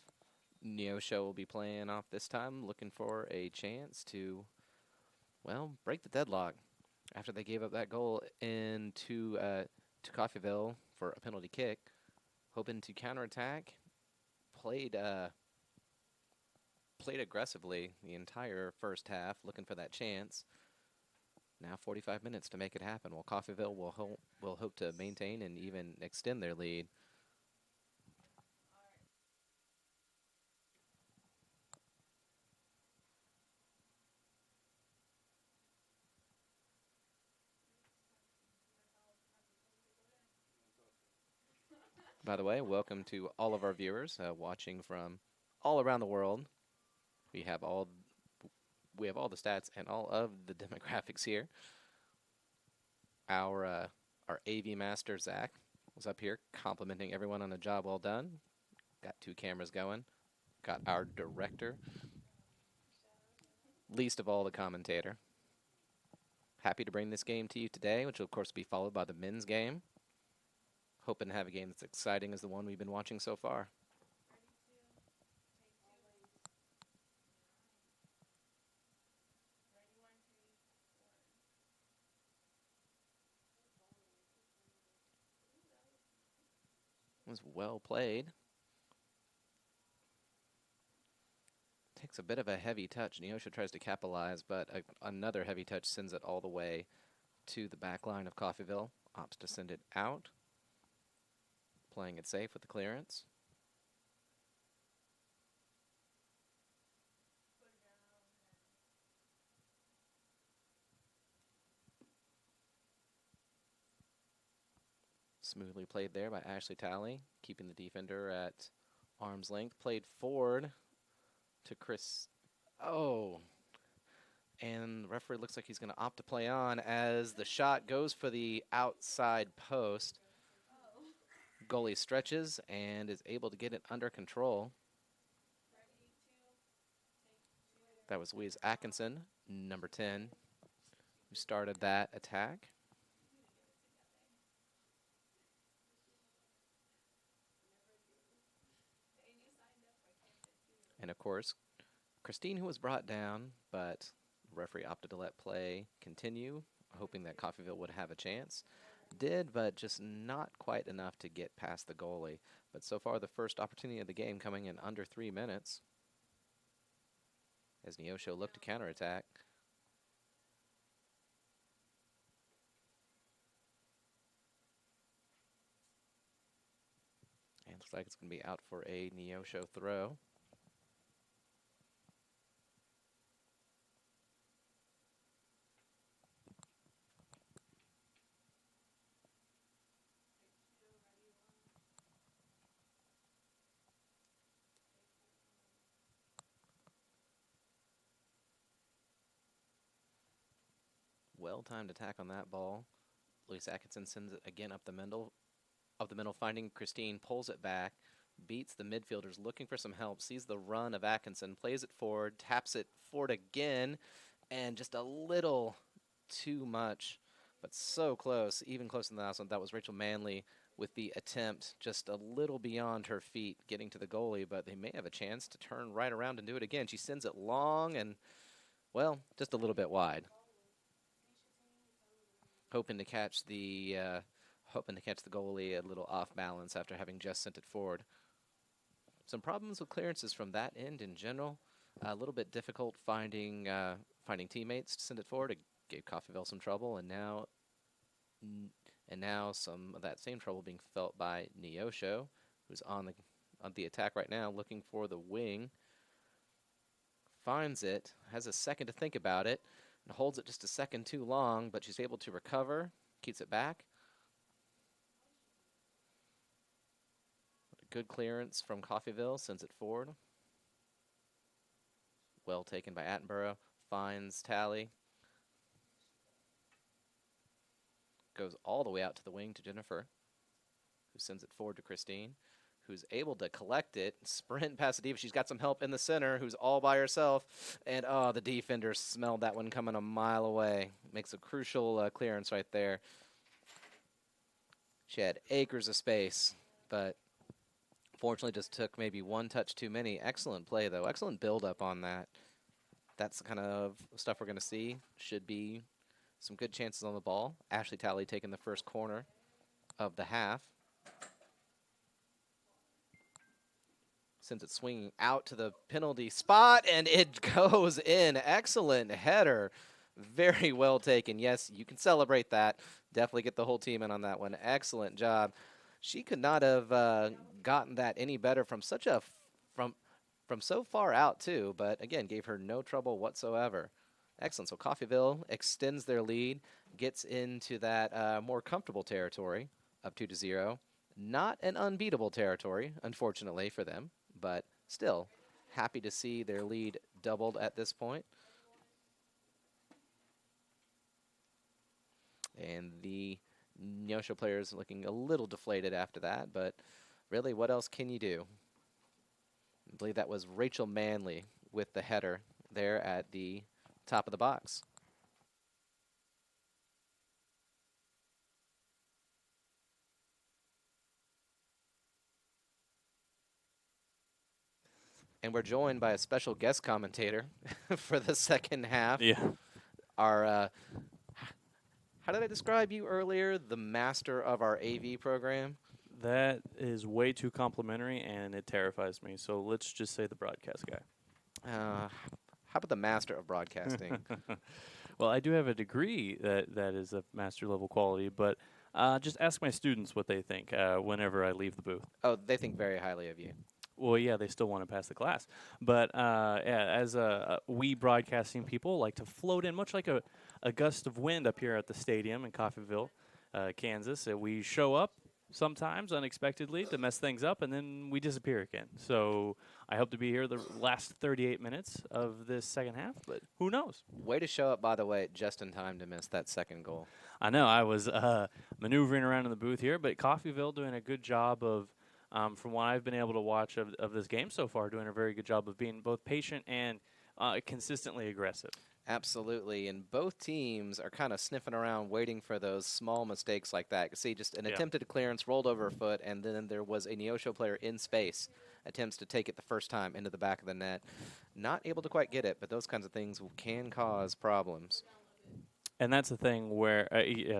Neosho will be playing off this time, looking for a chance to, well, break the deadlock after they gave up that goal to Coffeyville for a penalty kick, hoping to counterattack. Played played aggressively the entire first half, looking for that chance. Now 45 minutes to make it happen. While Coffeyville will hope to maintain and even extend their lead. By the way, welcome to all of our viewers watching from all around the world. We have all the stats and all of the demographics here. Our AV master Zach was up here complimenting everyone on a job well done. Got 2 cameras going. Got our director, least of all the commentator. Happy to bring this game to you today, which will of course be followed by the men's game. Hoping to have a game that's exciting as the one we've been watching so far. It was well played. Takes a bit of a heavy touch. Neosho tries to capitalize, but another heavy touch sends it all the way to the back line of Coffeyville. Opts to send it out. Playing it safe with the clearance. Smoothly played there by Ashley Talley, keeping the defender at arm's length. Played forward to Chris. Oh. And the referee looks like he's going to opt to play on as the shot goes for the outside post. Goalie stretches and is able to get it under control. That was Louise Atkinson, number 10, who started that attack. And of course, Christine, who was brought down, but the referee opted to let play continue, hoping that Coffeyville would have a chance. Did, but just not quite enough to get past the goalie. But so far, the first opportunity of the game coming in under 3 minutes as Neosho looked to counterattack. And looks like it's going to be out for a Neosho throw. Well-timed attack on that ball. Louise Atkinson sends it again up the middle, finding Christine, pulls it back, beats the midfielders, looking for some help, sees the run of Atkinson, plays it forward, taps it forward again, and just a little too much, but so close, even closer than the last one. That was Rachel Manley with the attempt, just a little beyond her feet, getting to the goalie, but they may have a chance to turn right around and do it again. She sends it long and, well, just a little bit wide. Hoping to catch the goalie a little off balance after having just sent it forward. Some problems with clearances from that end in general. A little bit difficult finding teammates to send it forward. It gave Coffeyville some trouble, and now some of that same trouble being felt by Neosho, who's on the attack right now, looking for the wing. Finds it, has a second to think about it, and holds it just a second too long, but she's able to recover, keeps it back. Good clearance from Coffeyville, sends it forward. Well taken by Attenborough, finds Tally. Goes all the way out to the wing to Jennifer, who sends it forward to Christine, who's able to collect it, sprint past the diva. She's got some help in the center, who's all by herself. And, the defender smelled that one coming a mile away. Makes a crucial clearance right there. She had acres of space, but Fortunately, just took maybe one touch too many. Excellent play, though. Excellent build-up on that. That's the kind of stuff we're going to see. Should be some good chances on the ball. Ashley Talley taking the first corner of the half. Sends it swinging out to the penalty spot, and it goes in. Excellent header. Very well taken. Yes, you can celebrate that. Definitely get the whole team in on that one. Excellent job. She could not have gotten that any better from such a from so far out too. But again, gave her no trouble whatsoever. Excellent. So Coffeyville extends their lead, gets into that more comfortable territory of 2-0. Not an unbeatable territory, unfortunately for them, but still happy to see their lead doubled at this point. And the Neosho players looking a little deflated after that, but really, what else can you do? I believe that was Rachel Manley with the header there at the top of the box. And we're joined by a special guest commentator for the second half. Yeah. Our how did I describe you earlier? The master of our AV program? That is way too complimentary, and it terrifies me. So let's just say the broadcast guy. How about the master of broadcasting? Well, I do have a degree that is of master level quality, but just ask my students what they think whenever I leave the booth. Oh, they think very highly of you. Well, yeah, they still want to pass the class. But yeah, as we broadcasting people like to float in, much like a gust of wind up here at the stadium in Coffeyville, Kansas. We show up sometimes unexpectedly to mess things up, and then we disappear again. So I hope to be here the last 38 minutes of this second half, but who knows? Way to show up, by the way, just in time to miss that second goal. I know. I was maneuvering around in the booth here, but Coffeyville doing a good job of, from what I've been able to watch of this game so far, doing a very good job of being both patient and consistently aggressive. Absolutely, and both teams are kind of sniffing around waiting for those small mistakes like that. See, just an attempted clearance rolled over a foot, and then there was a Neosho player in space, attempts to take it the first time into the back of the net. Not able to quite get it, but those kinds of things can cause problems. And that's the thing where,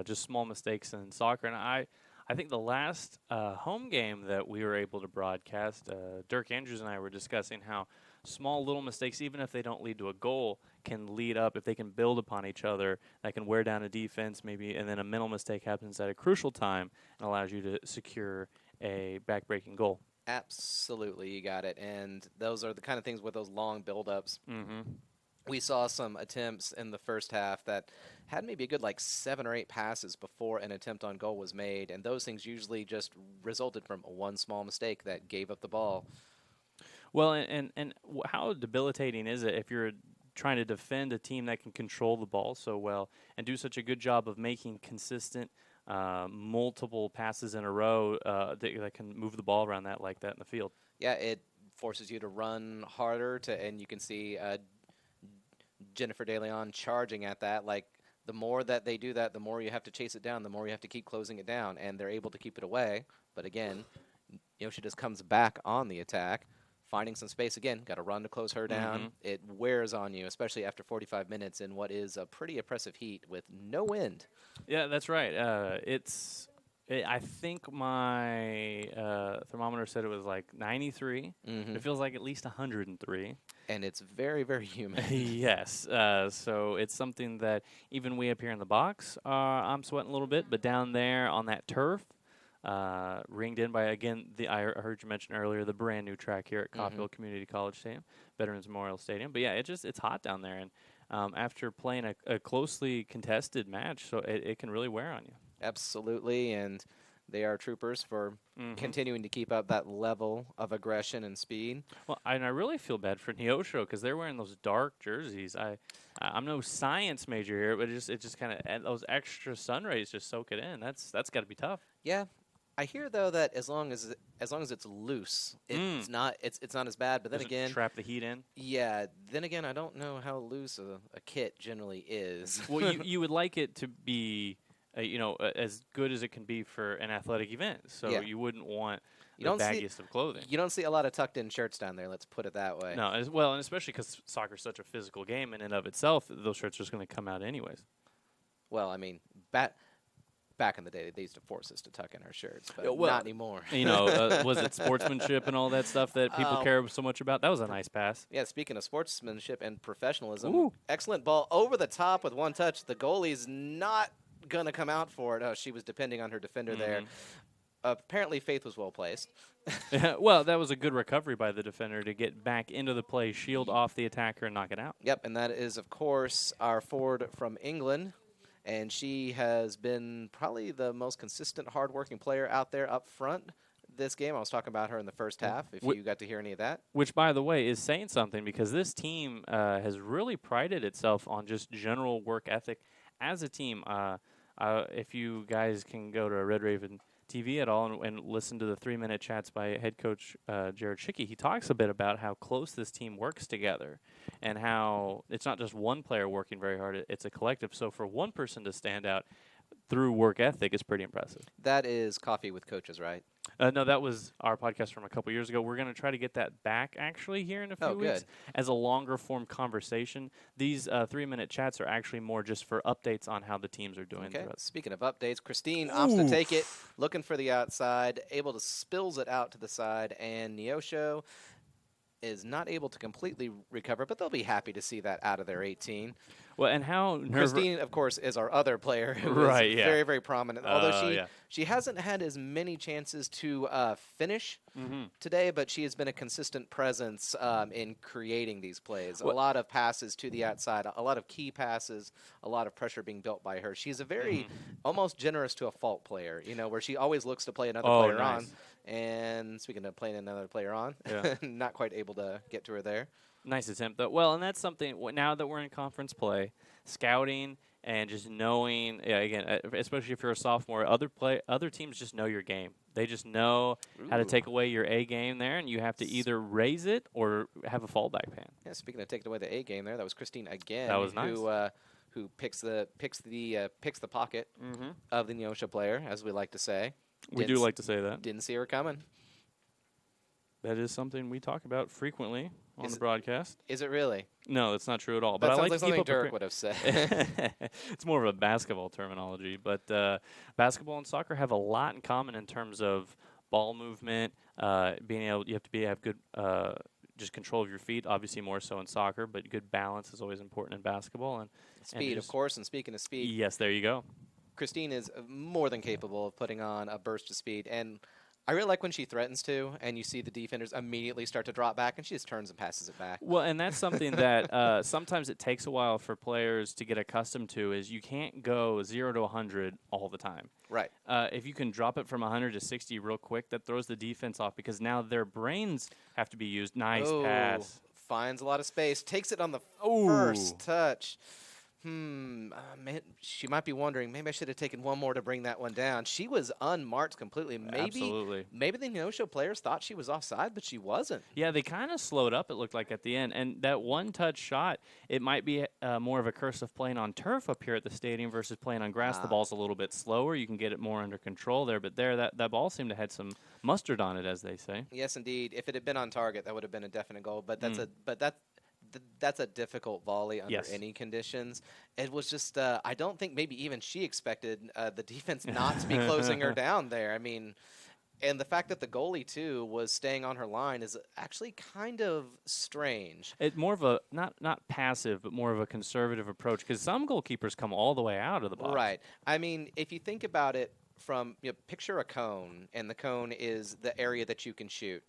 just small mistakes in soccer. And I think the last home game that we were able to broadcast, Dirk Andrews and I were discussing how small little mistakes, even if they don't lead to a goal, can lead up. If they can build upon each other, that can wear down a defense maybe, and then a mental mistake happens at a crucial time and allows you to secure a back-breaking goal. Absolutely, you got it. And those are the kind of things with those long build-ups. Mm-hmm. We saw some attempts in the first half that had maybe a good 7 or 8 passes before an attempt on goal was made, and those things usually just resulted from one small mistake that gave up the ball. Well, and how debilitating is it if you're trying to defend a team that can control the ball so well and do such a good job of making consistent multiple passes in a row that can move the ball around like that in the field? Yeah, it forces you to run harder, and you can see Jennifer DeLeon charging at that. The more that they do that, the more you have to chase it down, the more you have to keep closing it down, and they're able to keep it away. But again, Neosho just comes back on the attack, finding some space again. Got to run to close her down. Mm-hmm. It wears on you, especially after 45 minutes in what is a pretty oppressive heat with no wind. Yeah, that's right. I think my thermometer said it was 93. Mm-hmm. It feels like at least 103. And it's very, very humid. Yes. So it's something that even we up here in the box, I'm sweating a little bit. But down there on that turf, ringed in by, again, I heard you mention earlier, the brand new track here at Coffeyville Community College Stadium, Veterans Memorial Stadium. But yeah, it's hot down there. And after playing a closely contested match, so it can really wear on you. Absolutely, and they are troopers for continuing to keep up that level of aggression and speed. Well, and I really feel bad for Neosho because they're wearing those dark jerseys. I'm no science major here, but it just kind of those extra sun rays just soak it in. That's got to be tough. Yeah, I hear though that as long as it's loose, it's not as bad. But then Doesn't again, trap the heat in. Yeah. Then again, I don't know how loose a kit generally is. Well, you would like it to be as good as it can be for an athletic event. So Yeah. you wouldn't want You the don't see baggiest of clothing. you don't see a lot of tucked-in shirts down there. Let's put it that way. No, as well, and especially because soccer's such a physical game in and of itself, those shirts are just going to come out anyways. Well, I mean, back in the day, they used to force us to tuck in our shirts, but Well, not anymore. Was it sportsmanship and all that stuff that people care so much about? That was a nice pass. Yeah, speaking of sportsmanship and professionalism, Ooh. excellent ball over the top with one touch. The goalie's not going to come out for it. Oh, she was depending on her defender there. Apparently, Faith was well placed. Well, that was a good recovery by the defender to get back into the play, shield off the attacker, and knock it out. Yep, and that is, of course, our forward from England. And she has been probably the most consistent, hard-working player out there up front this game. I was talking about her in the first half, if you got to hear any of that. Which, by the way, is saying something because this team has really prided itself on just general work ethic as a team. If you guys can go to Red Raven TV at all and listen to the 3-minute chats by head coach Jared Schicky, he talks a bit about how close this team works together and how it's not just one player working very hard, it's a collective. So for one person to stand out through work ethic is pretty impressive. That is Coffee with Coaches, right? No, that was our podcast from a couple years ago. We're going to try to get that back actually here in a few weeks as a longer form conversation. These 3-minute chats are actually more just for updates on how the teams are doing. Okay. Speaking of updates, Christine opts to take it, looking for the outside, able to spills it out to the side, and Neosho is not able to completely recover, but they'll be happy to see that out of their 18. Well, and how Christine, of course, is our other player who is very, very prominent. Although she hasn't had as many chances to finish today, but she has been a consistent presence in creating these plays. A lot of passes to the outside, a lot of key passes, a lot of pressure being built by her. She's a very almost generous to a fault player, where she always looks to play another player on. And speaking of playing another player on, not quite able to get to her there. Nice attempt, though. Well, and that's something, now that we're in conference play, scouting and just knowing, again, especially if you're a sophomore, other teams just know your game. They just know how to take away your A game there, and you have to either raise it or have a fallback pan. Yeah, speaking of taking away the A game there, that was Christine again. That was nice. Who picks the pocket of the Neosho player, as we like to say. We do like to say that. Didn't see her coming. That is something we talk about frequently on the broadcast. Is it really? No, that's not true at all. That but I sounds like like to keep something up Dirk would have said. It's more of a basketball terminology, but basketball and soccer have a lot in common in terms of ball movement, being able. You have to have good just control of your feet. Obviously, more so in soccer, but good balance is always important in basketball and speed, of course. And speaking of speed, yes, there you go. Christine is more than capable of putting on a burst of speed, and I really like when she threatens to, and you see the defenders immediately start to drop back, and she just turns and passes it back. Well, and that's something that sometimes it takes a while for players to get accustomed to, is you can't go 0 to 100 all the time. Right. If you can drop it from 100 to 60 real quick, that throws the defense off because now their brains have to be used. Nice pass. Finds a lot of space. Takes it on the first touch. She might be wondering, maybe I should have taken one more to bring that one down. She was unmarked completely. Maybe the Neosho players thought she was offside, but she wasn't. Yeah, they kind of slowed up, it looked like, at the end. And that one-touch shot, it might be more of a curse of playing on turf up here at the stadium versus playing on grass. The ball's a little bit slower. You can get it more under control there. But there, that ball seemed to have some mustard on it, as they say. Yes, indeed. If it had been on target, that would have been a definite goal. But that's a difficult volley under any conditions. It was just, I don't think maybe even she expected the defense not to be closing her down there. I mean, and the fact that the goalie, too, was staying on her line is actually kind of strange. It's more of a, not passive, but more of a conservative approach, because some goalkeepers come all the way out of the box. Right. I mean, if you think about it from, picture a cone, and the cone is the area that you can shoot.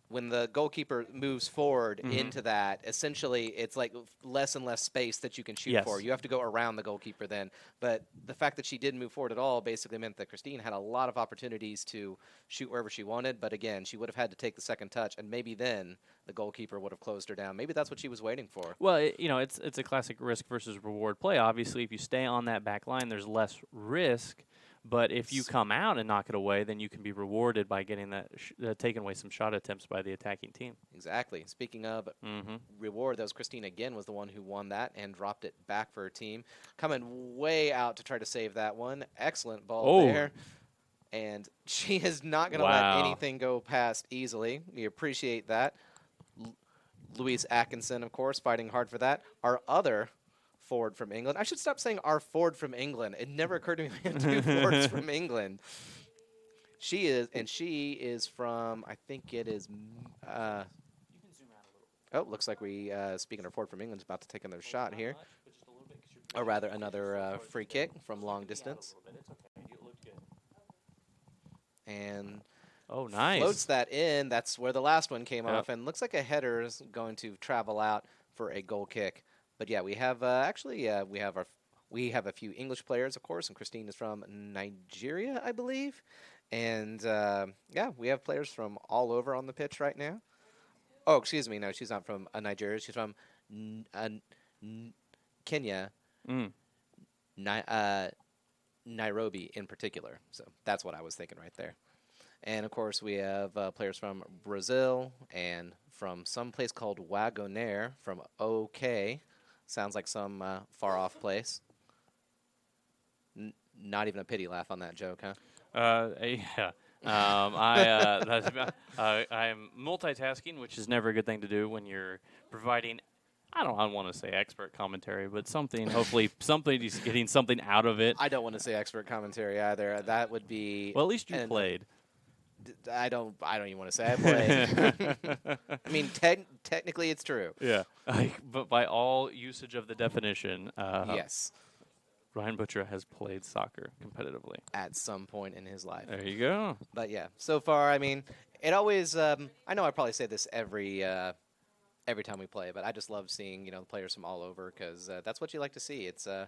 When the goalkeeper moves forward into that, essentially it's like less and less space that you can shoot for. You have to go around the goalkeeper then. But the fact that she didn't move forward at all basically meant that Christine had a lot of opportunities to shoot wherever she wanted. But again, she would have had to take the second touch, and maybe then the goalkeeper would have closed her down. Maybe that's what she was waiting for. Well, it's a classic risk versus reward play. Obviously, if you stay on that back line, there's less risk. But if you come out and knock it away, then you can be rewarded by getting that taking away some shot attempts by the attacking team. Exactly. Speaking of reward, that was Christine again was the one who won that and dropped it back for her team. Coming way out to try to save that one. Excellent ball there. And she is not going to let anything go past easily. We appreciate that. Louise Atkinson, of course, fighting hard for that. Our other forward from England. I should stop saying our forward from England. It never occurred to me we have two forwards from England. She is from, I think it is, you can zoom out a little. looks like we, speaking of forward from England, is about to take another shot here. Or rather, another free kick from long distance. And nice. Floats that in. That's where the last one came off. And looks like a header is going to travel out for a goal kick. But yeah, we have we have a few English players, of course, and Christine is from Nigeria, I believe. And yeah, we have players from all over on the pitch right now. Oh, excuse me, no, she's not from Nigeria. She's from Kenya, Nairobi in particular. So that's what I was thinking right there. And of course, we have players from Brazil and from some place called Wagonaire from OK. Sounds like some far-off place. Not even a pity laugh on that joke, huh? Yeah. I'm multitasking, which is never a good thing to do when you're providing, I don't want to say expert commentary, but something, hopefully somebody's getting something out of it. I don't want to say expert commentary either. That would be... Well, at least you played. I don't even want to say I played. I mean, technically it's true. Yeah. But by all usage of the definition, yes. Ryan Butcher has played soccer competitively. At some point in his life. There you go. But yeah, so far, I mean, it always, I know I probably say this every time we play, but I just love seeing, the players from all over because that's what you like to see. It's, a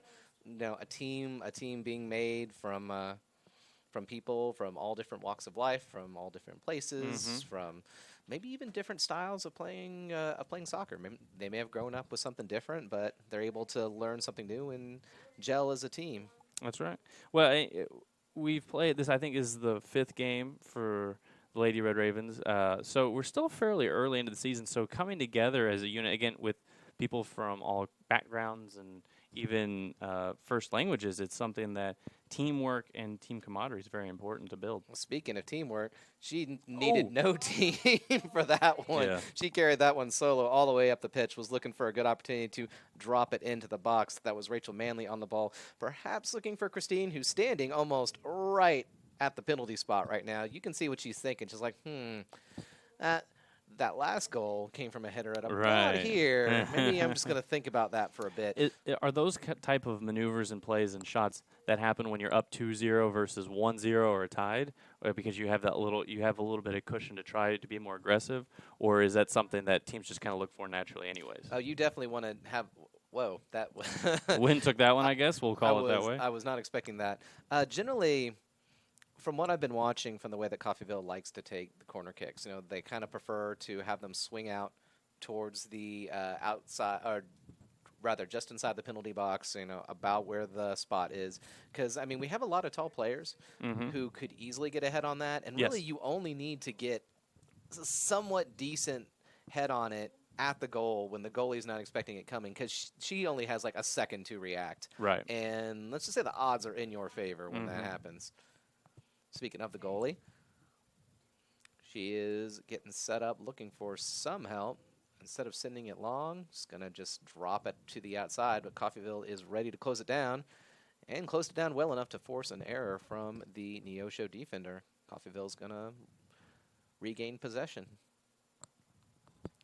team being made from people from all different walks of life, from all different places, from maybe even different styles of playing soccer. Maybe they may have grown up with something different, but they're able to learn something new and gel as a team. That's right. Well, we've played this, I think, is the 5th game for the Lady Red Ravens. So we're still fairly early into the season. So coming together as a unit, again, with people from all backgrounds and even first languages, it's something that teamwork and team camaraderie is very important to build. Well, speaking of teamwork, she needed no team for that one. Yeah. She carried that one solo all the way up the pitch, was looking for a good opportunity to drop it into the box. That was Rachel Manley on the ball, perhaps looking for Christine, who's standing almost right at the penalty spot right now. You can see what she's thinking. She's like, that last goal came from a header at about here. Maybe I'm just going to think about that for a bit. Are those type of maneuvers and plays and shots that happen when you're up 2-0 versus 1-0 or tied, or because you have a little bit of cushion to try to be more aggressive, or is that something that teams just kind of look for naturally anyways? Oh, you definitely want to have. Whoa, that Wynn took that one. I guess we'll call it that way. I was not expecting that. Generally, from what I've been watching, from the way that Coffeyville likes to take the corner kicks, they kind of prefer to have them swing out towards the outside, or rather just inside the penalty box, about where the spot is. Because, I mean, we have a lot of tall players who could easily get a head on that, and really you only need to get a somewhat decent head on it at the goal when the goalie's not expecting it coming, because she only has like a second to react. Right. And let's just say the odds are in your favor when that happens. Speaking of the goalie, she is getting set up, looking for some help. Instead of sending it long, she's going to just drop it to the outside, but Coffeyville is ready to close it down, and closed it down well enough to force an error from the Neosho defender. Coffeyville's going to regain possession.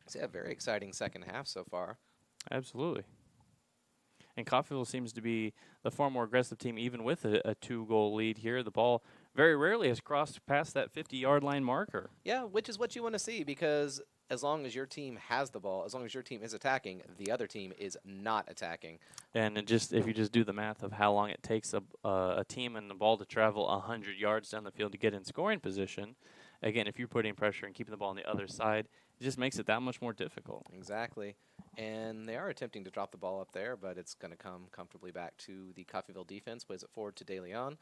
It's a very exciting second half so far. Absolutely. And Coffeyville seems to be the far more aggressive team, even with a 2-goal lead here. The ball very rarely has crossed past that 50-yard line marker. Yeah, which is what you want to see, because as long as your team has the ball, as long as your team is attacking, the other team is not attacking. And if you just do the math of how long it takes a team and the ball to travel 100 yards down the field to get in scoring position, again, if you're putting pressure and keeping the ball on the other side, it just makes it that much more difficult. Exactly. And they are attempting to drop the ball up there, but it's going to come comfortably back to the Coffeyville defense. Plays it forward to De Leon.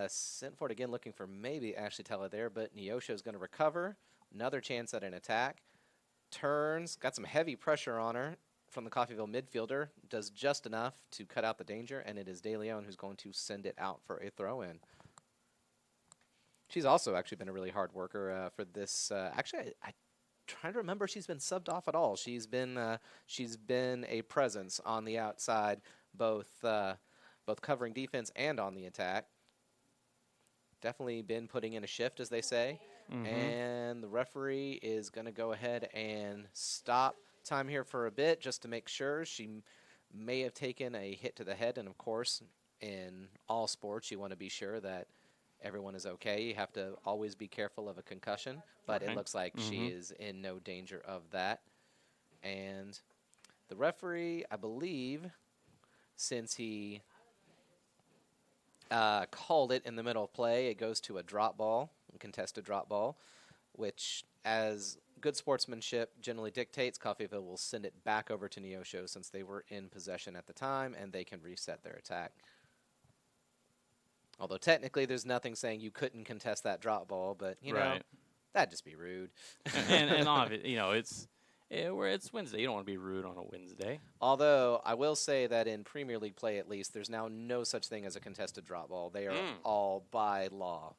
Sent for it again, looking for maybe Ashley Teller there, but Neosho is going to recover. Another chance at an attack. Turns, got some heavy pressure on her from the Coffeyville midfielder. Does just enough to cut out the danger, and it is De Leon who's going to send it out for a throw-in. She's also actually been a really hard worker for this. Actually, I trying to remember if she's been subbed off at all. She's been a presence on the outside, both covering defense and on the attack. Definitely been putting in a shift, as they say. And the referee is going to go ahead and stop time here for a bit just to make sure. She may have taken a hit to the head, and of course, in all sports, you want to be sure that everyone is okay. You have to always be careful of a concussion, but it looks like she is in no danger of that. And the referee, I believe, since he called it in the middle of play, it goes to a drop ball, a contested drop ball, which, as good sportsmanship generally dictates, Coffeyville will send it back over to Neosho since they were in possession at the time, and they can reset their attack. Although technically there's nothing saying you couldn't contest that drop ball, but, you know, that'd just be rude. and obviously, it's Wednesday. You don't want to be rude on a Wednesday. Although I will say that in Premier League play, at least, there's now no such thing as a contested drop ball. They are all by law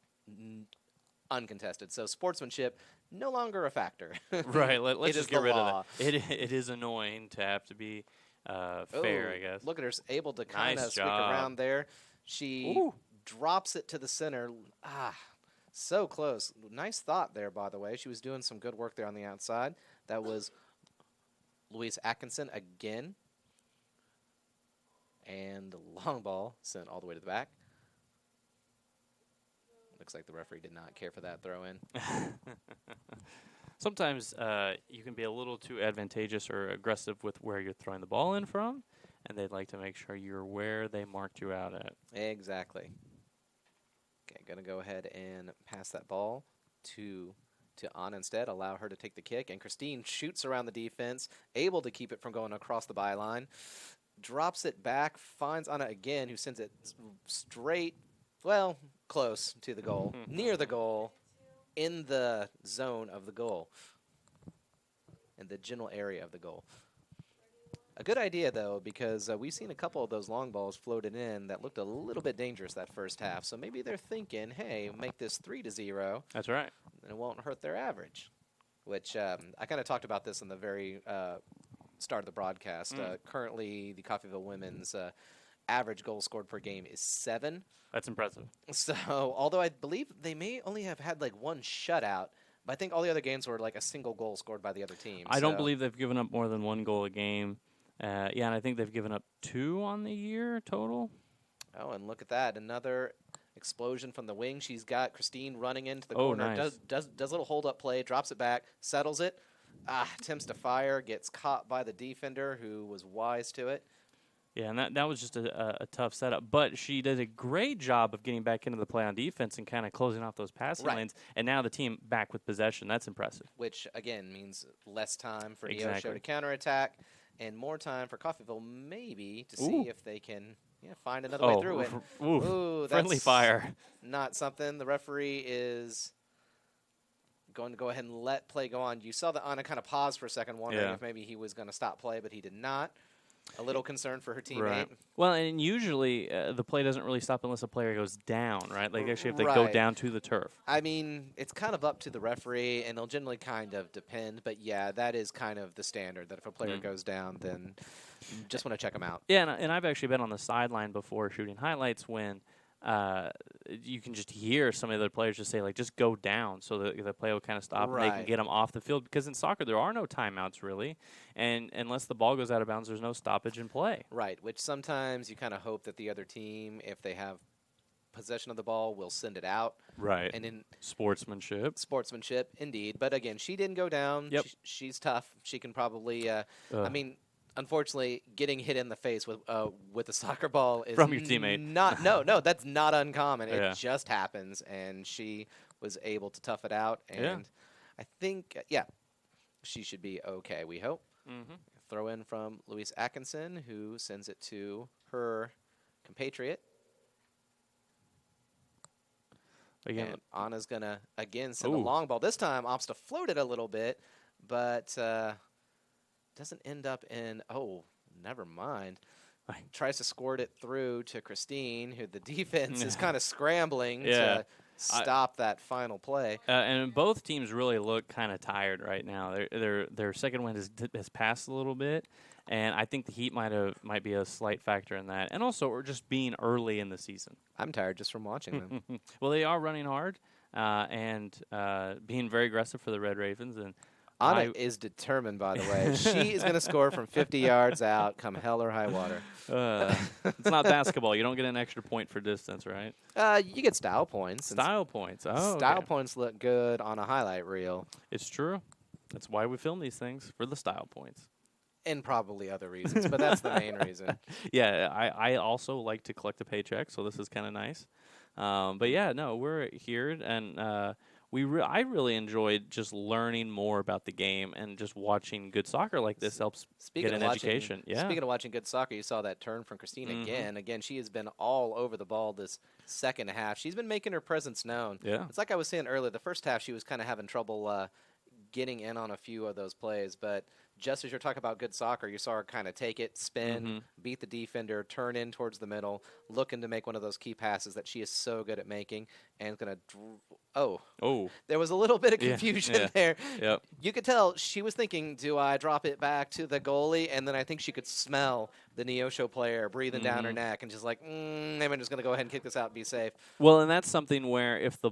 uncontested. So sportsmanship no longer a factor. Right. Let's just get rid law. of that. It is annoying to have to be fair, I guess. Look at her, able to kind of Nice squeak job. around there. She drops it to the center. So close. Nice thought there, by the way. She was doing some good work there on the outside. That was Louise Atkinson again. And the long ball sent all the way to the back. Looks like the referee did not care for that throw-in. Sometimes you can be a little too advantageous or aggressive with where you're throwing the ball in from, and they'd like to make sure you're where they marked you out at. Exactly. Okay, going to go ahead and pass that ball to Anna instead, allow her to take the kick, and Christine shoots around the defense, able to keep it from going across the byline, drops it back, finds Anna again, who sends it straight, well, close to the goal, near the goal, in the zone of the goal, in the general area of the goal. A good idea, though, because we've seen a couple of those long balls floated in that looked a little bit dangerous that first half. So maybe they're thinking, hey, make this 3-0. That's right. And it won't hurt their average, which I kind of talked about this in the very start of the broadcast. Currently, the Coffeyville women's average goal scored per game is 7. That's impressive. So, although I believe they may only have had like one shutout, but I think all the other games were like a single goal scored by the other team. I don't believe they've given up more than 1 goal a game. And I think they've given up 2 on the year total. Oh, and look at that. Another explosion from the wing. She's got Christine running into the corner. Nice. Does a little hold-up play, drops it back, settles it. Attempts to fire, gets caught by the defender who was wise to it. Yeah, and that was just a tough setup. But she did a great job of getting back into the play on defense and kind of closing off those passing lanes. And now the team back with possession. That's impressive. Which, again, means less time for Exactly. Neosho to counterattack and more time for Coffeyville maybe to see if they can find another way through it. Ooh, friendly fire. Not something. The referee is going to go ahead and let play go on. You saw that Anna kind of pause for a second, wondering if maybe he was going to stop play, but he did not. A little concerned for her teammate. Right. Well, and usually the play doesn't really stop unless a player goes down, right? Like, they actually have to go down to the turf. I mean, it's kind of up to the referee, and they'll generally kind of depend. But, yeah, that is kind of the standard, that if a player goes down, then you just want to check them out. Yeah, and I've actually been on the sideline before shooting highlights when you can just hear some of the players just say, like, just go down so the play will kind of stop and they can get them off the field. Because in soccer, there are no timeouts, really. And unless the ball goes out of bounds, there's no stoppage in play. Right, which sometimes you kind of hope that the other team, if they have possession of the ball, will send it out. Right. And in Sportsmanship, indeed. But, again, she didn't go down. Yep. She's tough. She can probably I mean, unfortunately, getting hit in the face with a soccer ball is from your teammate. No, that's not uncommon. Yeah. It just happens, and she was able to tough it out. And I think, she should be okay. We hope. Throw in from Louise Atkinson, who sends it to her compatriot. Again, And Anna's going to, again, send a ooh. long ball. This time, opts to float it a little bit, but doesn't end up in, oh, never mind. Tries to squirt it through to Christine, who the defense is kind of scrambling Yeah. to stop that final play. And both teams really look kind of tired right now. Their second wind has passed a little bit, and I think the heat might be a slight factor in that. And also, we're just being early in the season. I'm tired just from watching them. Well, they are running hard and being very aggressive for the Red Ravens, and Anna is determined, by the way. She is going to score from 50 yards out, come hell or high water. It's not basketball. You don't get an extra point for distance, right? You get style points. Style points. Oh, style okay. points look good on a highlight reel. It's true. That's why we film these things, for the style points. And probably other reasons, but that's the main reason. Yeah, I also like to collect a paycheck, so this is kind of nice. But yeah, no, we're here, and I really enjoyed just learning more about the game, and just watching good soccer like this helps get an education. Yeah. Speaking of watching good soccer, you saw that turn from Christine again. Again, she has been all over the ball this second half. She's been making her presence known. Yeah. It's like I was saying earlier, the first half she was kind of having trouble getting in on a few of those plays, but just as you're talking about good soccer, you saw her kind of take it, spin, beat the defender, turn in towards the middle, looking to make one of those key passes that she is so good at making, and going to there was a little bit of confusion there. Yep. You could tell she was thinking, do I drop it back to the goalie? And then I think she could smell the Neosho player breathing down her neck and just like, maybe I'm just going to go ahead and kick this out and be safe. Well, and that's something where if the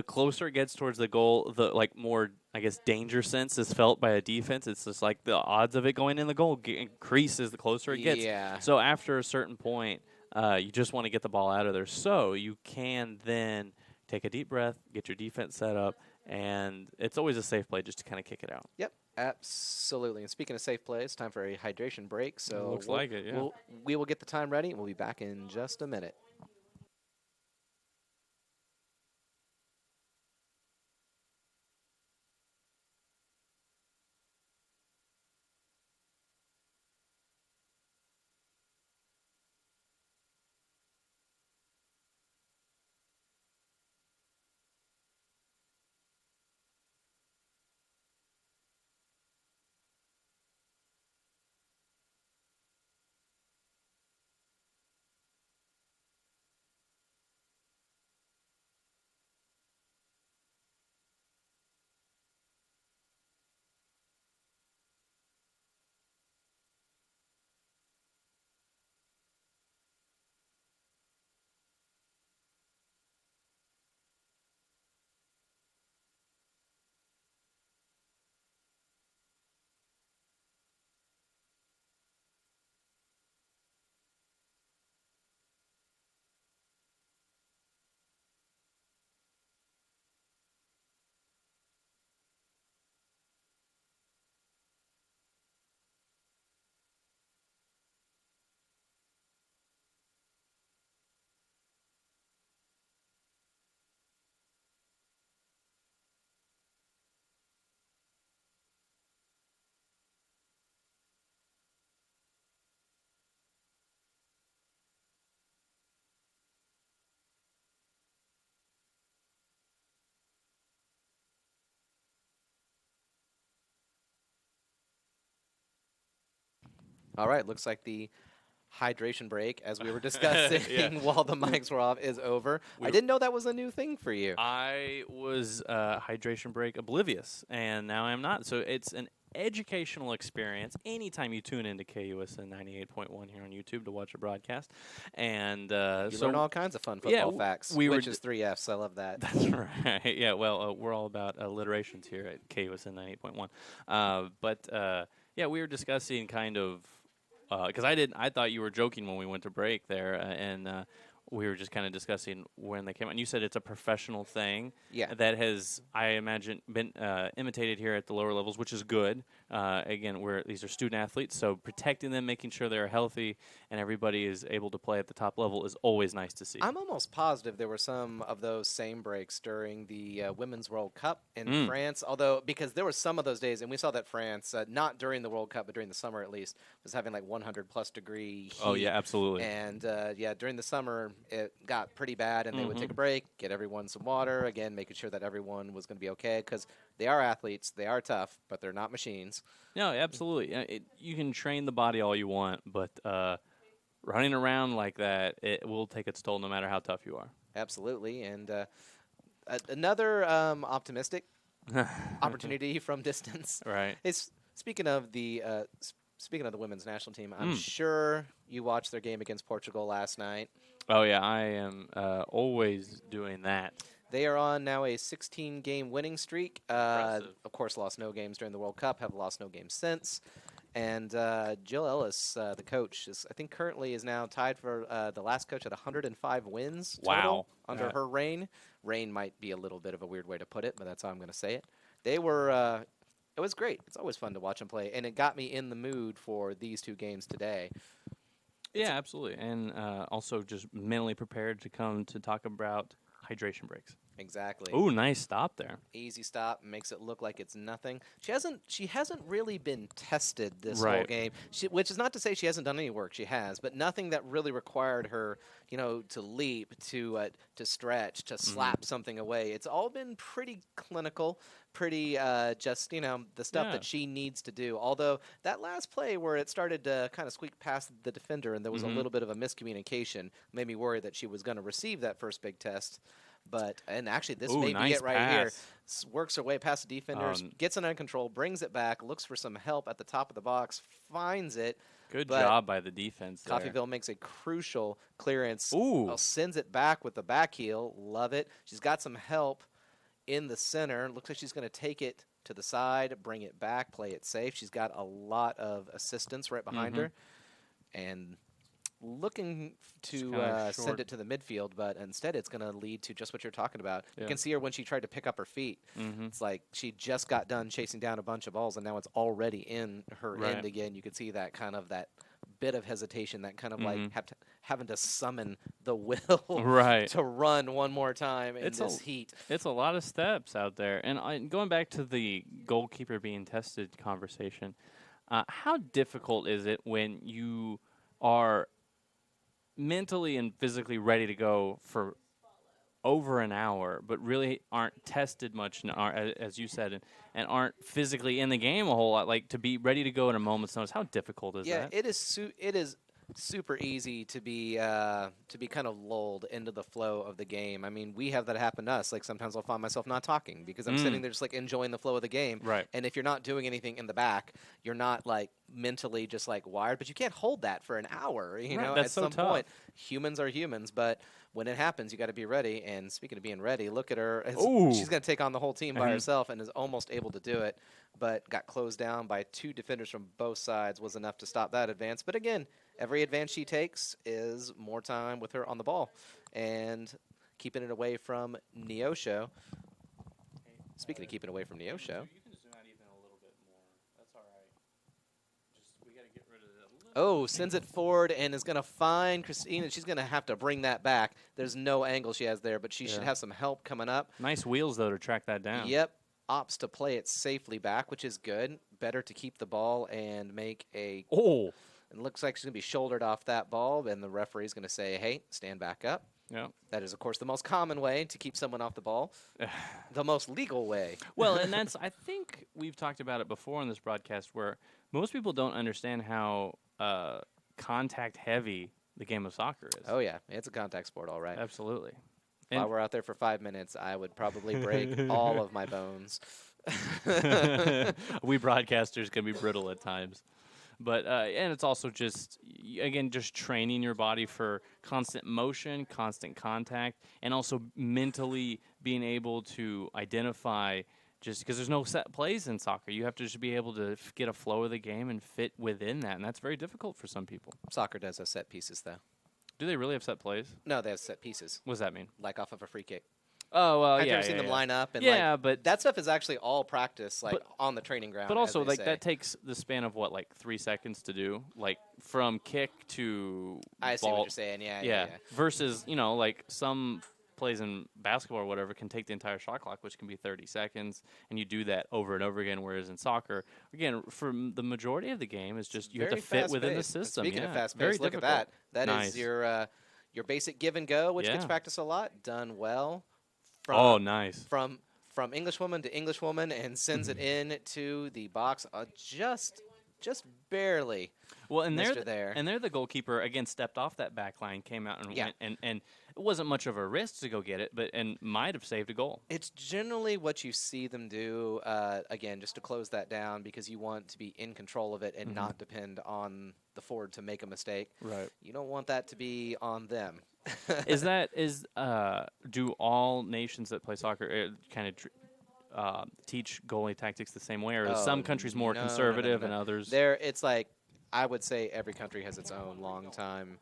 closer it gets towards the goal, the more, I guess, danger sense is felt by a defense. It's just like the odds of it going in the goal increases the closer it gets. Yeah. So after a certain point, you just want to get the ball out of there so you can then take a deep breath, get your defense set up, and it's always a safe play just to kind of kick it out. Yep, absolutely. And speaking of safe plays, time for a hydration break. So it looks like it, yeah. We will get the time ready, and we'll be back in just a minute. All right, looks like the hydration break, as we were discussing while the mics were off, is over. I didn't know that was a new thing for you. I was hydration break oblivious, and now I'm not. So it's an educational experience anytime you tune into KUSN 98.1 here on YouTube to watch a broadcast. And you learn all kinds of fun football facts, which is 3 Fs. I love that. That's right. Yeah, well, we're all about alliterations here at KUSN 98.1. But we were discussing kind of because I thought you were joking when we went to break there, and we were just kind of discussing when they came out. And you said it's a professional thing that has, I imagine, been imitated here at the lower levels, which is good. Again, these are student athletes, so protecting them, making sure they're healthy, and everybody is able to play at the top level is always nice to see. I'm almost positive there were some of those same breaks during the Women's World Cup in France, although because there were some of those days, and we saw that France, not during the World Cup, but during the summer at least, was having like 100-plus degree heat. Oh, yeah, absolutely. And, during the summer, it got pretty bad, and they would take a break, get everyone some water, again, making sure that everyone was going to be okay, because they are athletes, they are tough, but they're not machines. No, absolutely. You can train the body all you want, but running around like that, it will take its toll no matter how tough you are. Absolutely, and another optimistic opportunity from distance. Right. Is speaking of the women's national team, I'm sure you watched their game against Portugal last night. Oh, yeah, I am always doing that. They are on now a 16-game winning streak. Of course, lost no games during the World Cup, have lost no games since. And Jill Ellis, the coach, I think currently is now tied for the last coach at 105 wins total under her reign. Reign might be a little bit of a weird way to put it, but that's how I'm going to say it. They were it was great. It's always fun to watch them play, and it got me in the mood for these two games today. Yeah, absolutely. And also just mentally prepared to come to talk about hydration breaks. Exactly. Ooh, nice stop there. Easy stop, makes it look like it's nothing. She hasn't really been tested this whole game, which is not to say she hasn't done any work. She has, but nothing that really required her, to leap, to stretch, to slap something away. It's all been pretty clinical, pretty just the stuff that she needs to do. Although that last play where it started to kind of squeak past the defender and there was a little bit of a miscommunication made me worry that she was going to receive that first big test. And actually, this may be it right here. Works her way past the defenders, gets it under control, brings it back, looks for some help at the top of the box, finds it. Good job by the defense there. Coffeyville makes a crucial clearance. Ooh. Sends it back with the back heel. Love it. She's got some help in the center. Looks like she's going to take it to the side, bring it back, play it safe. She's got a lot of assistance right behind her. And looking to send it to the midfield, but instead it's going to lead to just what you're talking about. You can see her when she tried to pick up her feet. It's like she just got done chasing down a bunch of balls, and now it's already in her end again. You can see that kind of that bit of hesitation, that kind of like having to summon the will to run one more time in this heat. It's a lot of steps out there. And going back to the goalkeeper being tested conversation, how difficult is it when you are mentally and physically ready to go for over an hour, but really aren't tested much, as you said, and aren't physically in the game a whole lot, like to be ready to go at a moment's notice? How difficult is that? Yeah, it is super easy to be kind of lulled into the flow of the game. I mean, we have that happen to us. Like sometimes I'll find myself not talking because I'm sitting there just like enjoying the flow of the game. Right. And if you're not doing anything in the back, you're not like mentally just like wired. But you can't hold that for an hour. That's at so some tough. point, humans are humans, but when it happens, you got to be ready. And speaking of being ready, look at her. She's going to take on the whole team by herself and is almost able to do it, but got closed down by two defenders from both sides was enough to stop that advance. But again, every advance she takes is more time with her on the ball and keeping it away from Neosho. Speaking of keeping away from Neosho. You can zoom out even a little bit more. That's all right. We got to get rid of that. Sends it forward and is going to find Christina. She's going to have to bring that back. There's no angle she has there, but she should have some help coming up. Nice wheels, though, to track that down. Yep. Opts to play it safely back, which is good. Better to keep the ball and make a... It looks like she's going to be shouldered off that ball, and the referee's going to say, hey, stand back up. Yeah. That is, of course, the most common way to keep someone off the ball. The most legal way. Well, and that's, I think we've talked about it before on this broadcast, where most people don't understand how contact heavy the game of soccer is. Oh, yeah. It's a contact sport, all right. Absolutely. If I were out there for 5 minutes, I would probably break all of my bones. We broadcasters can be brittle at times. But and it's also just, again, just training your body for constant motion, constant contact, and also mentally being able to identify, just because there's no set plays in soccer. You have to just be able to get a flow of the game and fit within that, and that's very difficult for some people. Soccer does have set pieces, though. Do they really have set plays? No, they have set pieces. What does that mean? Like off of a free kick. Oh, well, I've never seen them line up. And but that stuff is actually all practice, on the training ground. But also, that takes the span of, 3 seconds to do? Like, from kick to I see ball. what you're saying, yeah. Versus, some plays in basketball or whatever can take the entire shot clock, which can be 30 seconds, and you do that over and over again, whereas in soccer, again, for the majority of the game, is just you have to fit within the system. Speaking of fast-paced, very look difficult. at that. That nice. is your your basic give and go, which gets Yeah. practiced a lot, done well. Oh, From nice. from Englishwoman to Englishwoman, and sends it in to the box, just barely Well, and missed her there. and they're the goalkeeper again stepped off that back line, came out and Yeah. went and it wasn't much of a risk to go get it, but and might have saved a goal. It's generally what you see them do, again, just to close that down, because you want to be in control of it and not depend on the forward to make a mistake. Right. You don't want that to be on them. Do all nations that play soccer kind of teach goalie tactics the same way, or is some countries more conservative and others? It's like, I would say every country has its own long time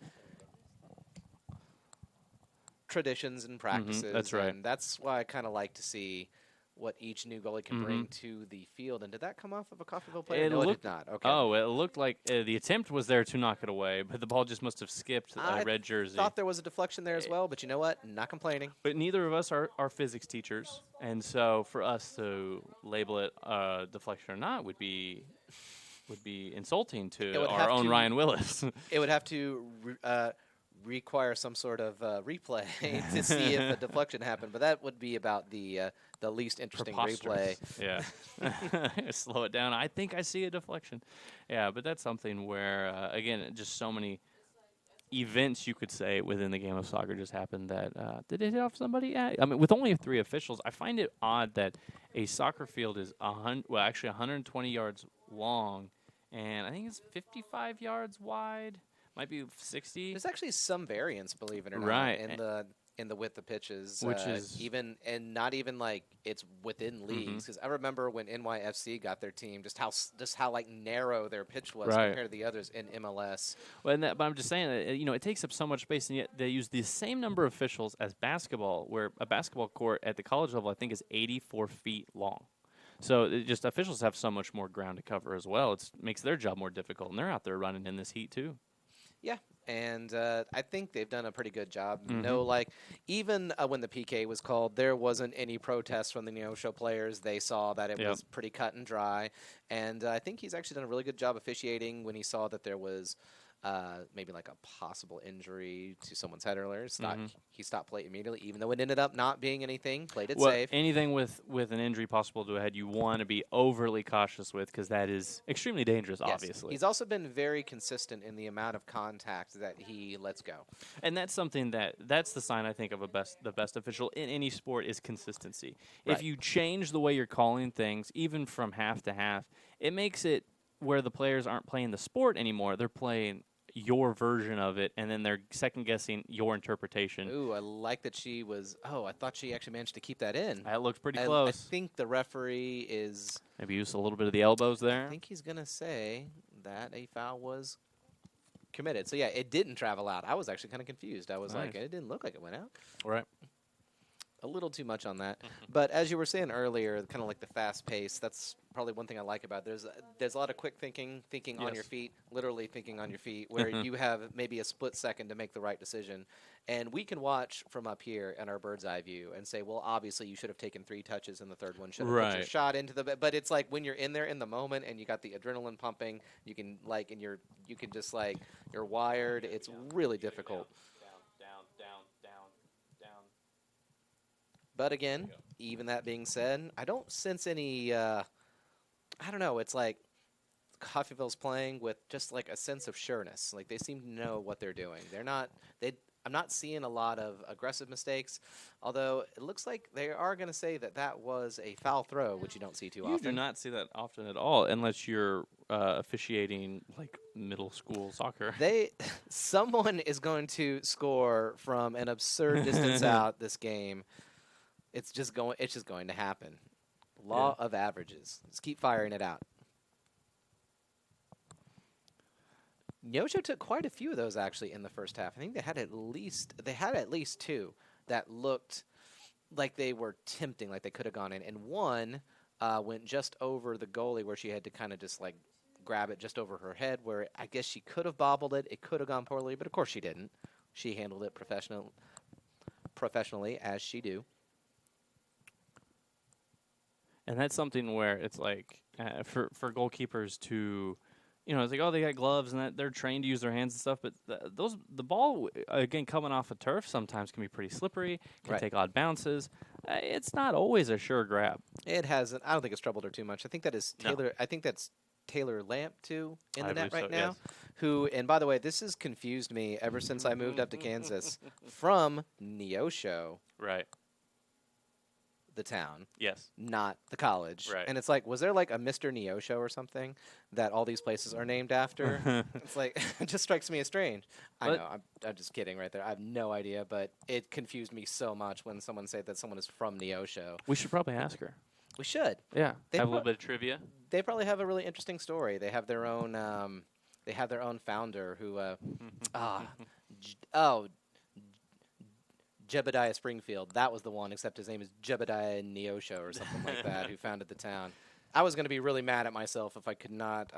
traditions and practices. that's right. And that's why I kind of like to see what each new goalie can bring to the field. And did that come off of a Coffeyville player? No, it did not. Okay. Oh, it looked like the attempt was there to knock it away, but the ball just must have skipped I red jersey. thought there was a deflection there as well, but you know what? Not complaining. But neither of us are physics teachers, and so for us to label it deflection or not would be insulting to our own Ryan Willis. It would have to require some sort of replay to see if a deflection happened, but that would be about the least interesting replay. Yeah. Slow it down. I think I see a deflection. Yeah, but that's something where, again, just so many events, you could say, within the game of soccer just happened that, did it hit off somebody? Yeah. I mean, with only 3 officials, I find it odd that a soccer field is, actually 120 yards long, and I think it's 55 yards wide. Might be 60. There's actually some variance, believe it or not, Right. in the width of pitches, Which is even, and not even like it's within leagues. Because I remember when NYFC got their team, just how like narrow their pitch was Right. compared to the others in MLS. Well, but I'm just saying that it takes up so much space, and yet they use the same number of officials as basketball, where a basketball court at the college level I think is 84 feet long. So officials have so much more ground to cover as well. It makes their job more difficult, and they're out there running in this heat too. Yeah, and I think they've done a pretty good job. No, like, even when the PK was called, there wasn't any protest from the Neosho players. They saw that it was pretty cut and dry, and I think he's actually done a really good job officiating when he saw that there was maybe like a possible injury to someone's head earlier. He stopped play immediately, even though it ended up not being anything. Played it safe. Anything with an injury possible to a head, you want to be overly cautious with, because that is extremely dangerous, Yes. obviously. He's also been very consistent in the amount of contact that he lets go. And that's something that's the sign, I think, of the best official in any sport is consistency. Right. If you change the way you're calling things, even from half to half, it makes it where the players aren't playing the sport anymore. They're playing your version of it, and then they're second-guessing your interpretation. Ooh, I like that she was... Oh, I thought she actually managed to keep that in. That looked pretty close. I think the referee is... Maybe use a little bit of the elbows there. I think he's going to say that a foul was committed. So, yeah, it didn't travel out. I was actually kind of confused. I was like, it didn't look like it went out. Right. A little too much on that. But as you were saying earlier, kind of like the fast pace, that's probably one thing I like about it. There's a lot of quick thinking on your feet, literally thinking on your feet, where you have maybe a split second to make the right decision. And we can watch from up here in our bird's eye view and say, well, obviously you should have taken 3 touches and the third one should have put your shot into the... But it's like when you're in there in the moment and you got the adrenaline pumping, you can like, and you can just like, you're wired. It's really difficult. But again, even that being said, I don't sense any, I don't know, it's like Coffeyville's playing with just like a sense of sureness. Like they seem to know what they're doing. I'm not seeing a lot of aggressive mistakes, although it looks like they are going to say that was a foul throw, which you don't see too often. You do not see that often at all, unless you're officiating like middle school soccer. Someone is going to score from an absurd distance out this game. It's just going to happen. Law of averages. Let's keep firing it out. Neosho took quite a few of those actually in the first half. I think they had at least 2 that looked like they were tempting, like they could have gone in, and one went just over the goalie where she had to kind of just like grab it just over her head, where I guess she could have bobbled it. It could have gone poorly, but of course she didn't. She handled it professionally, as she do. And that's something where it's like for goalkeepers to it's like, oh, they got gloves and that they're trained to use their hands and stuff, but the ball again coming off a turf sometimes can be pretty slippery, can Right. take odd bounces. It's not always a sure grab. It hasn't. I don't think it's troubled her too much. I think that is No. Taylor. I think that's Taylor Lamp too in the I net believe right so, now. yes. Who, and by the way, this has confused me ever since I moved up to Kansas from Neosho, Right. the town, Yes. not the college. Right. And it's like, was there like a Mr. Neosho or something that all these places are named after? It's like, it just strikes me as strange. I But- know, I'm just kidding right there. I have no idea, but it confused me so much when someone said that someone is from Neosho. We should probably ask her. We should. Yeah. They Have a pro- little bit of trivia. They probably have a really interesting story. They have their own. They have their own founder who. Jebediah Springfield. That was the one. Except his name is Jebediah Neosho or something like that. Who founded the town. I was going to be really mad at myself if I could not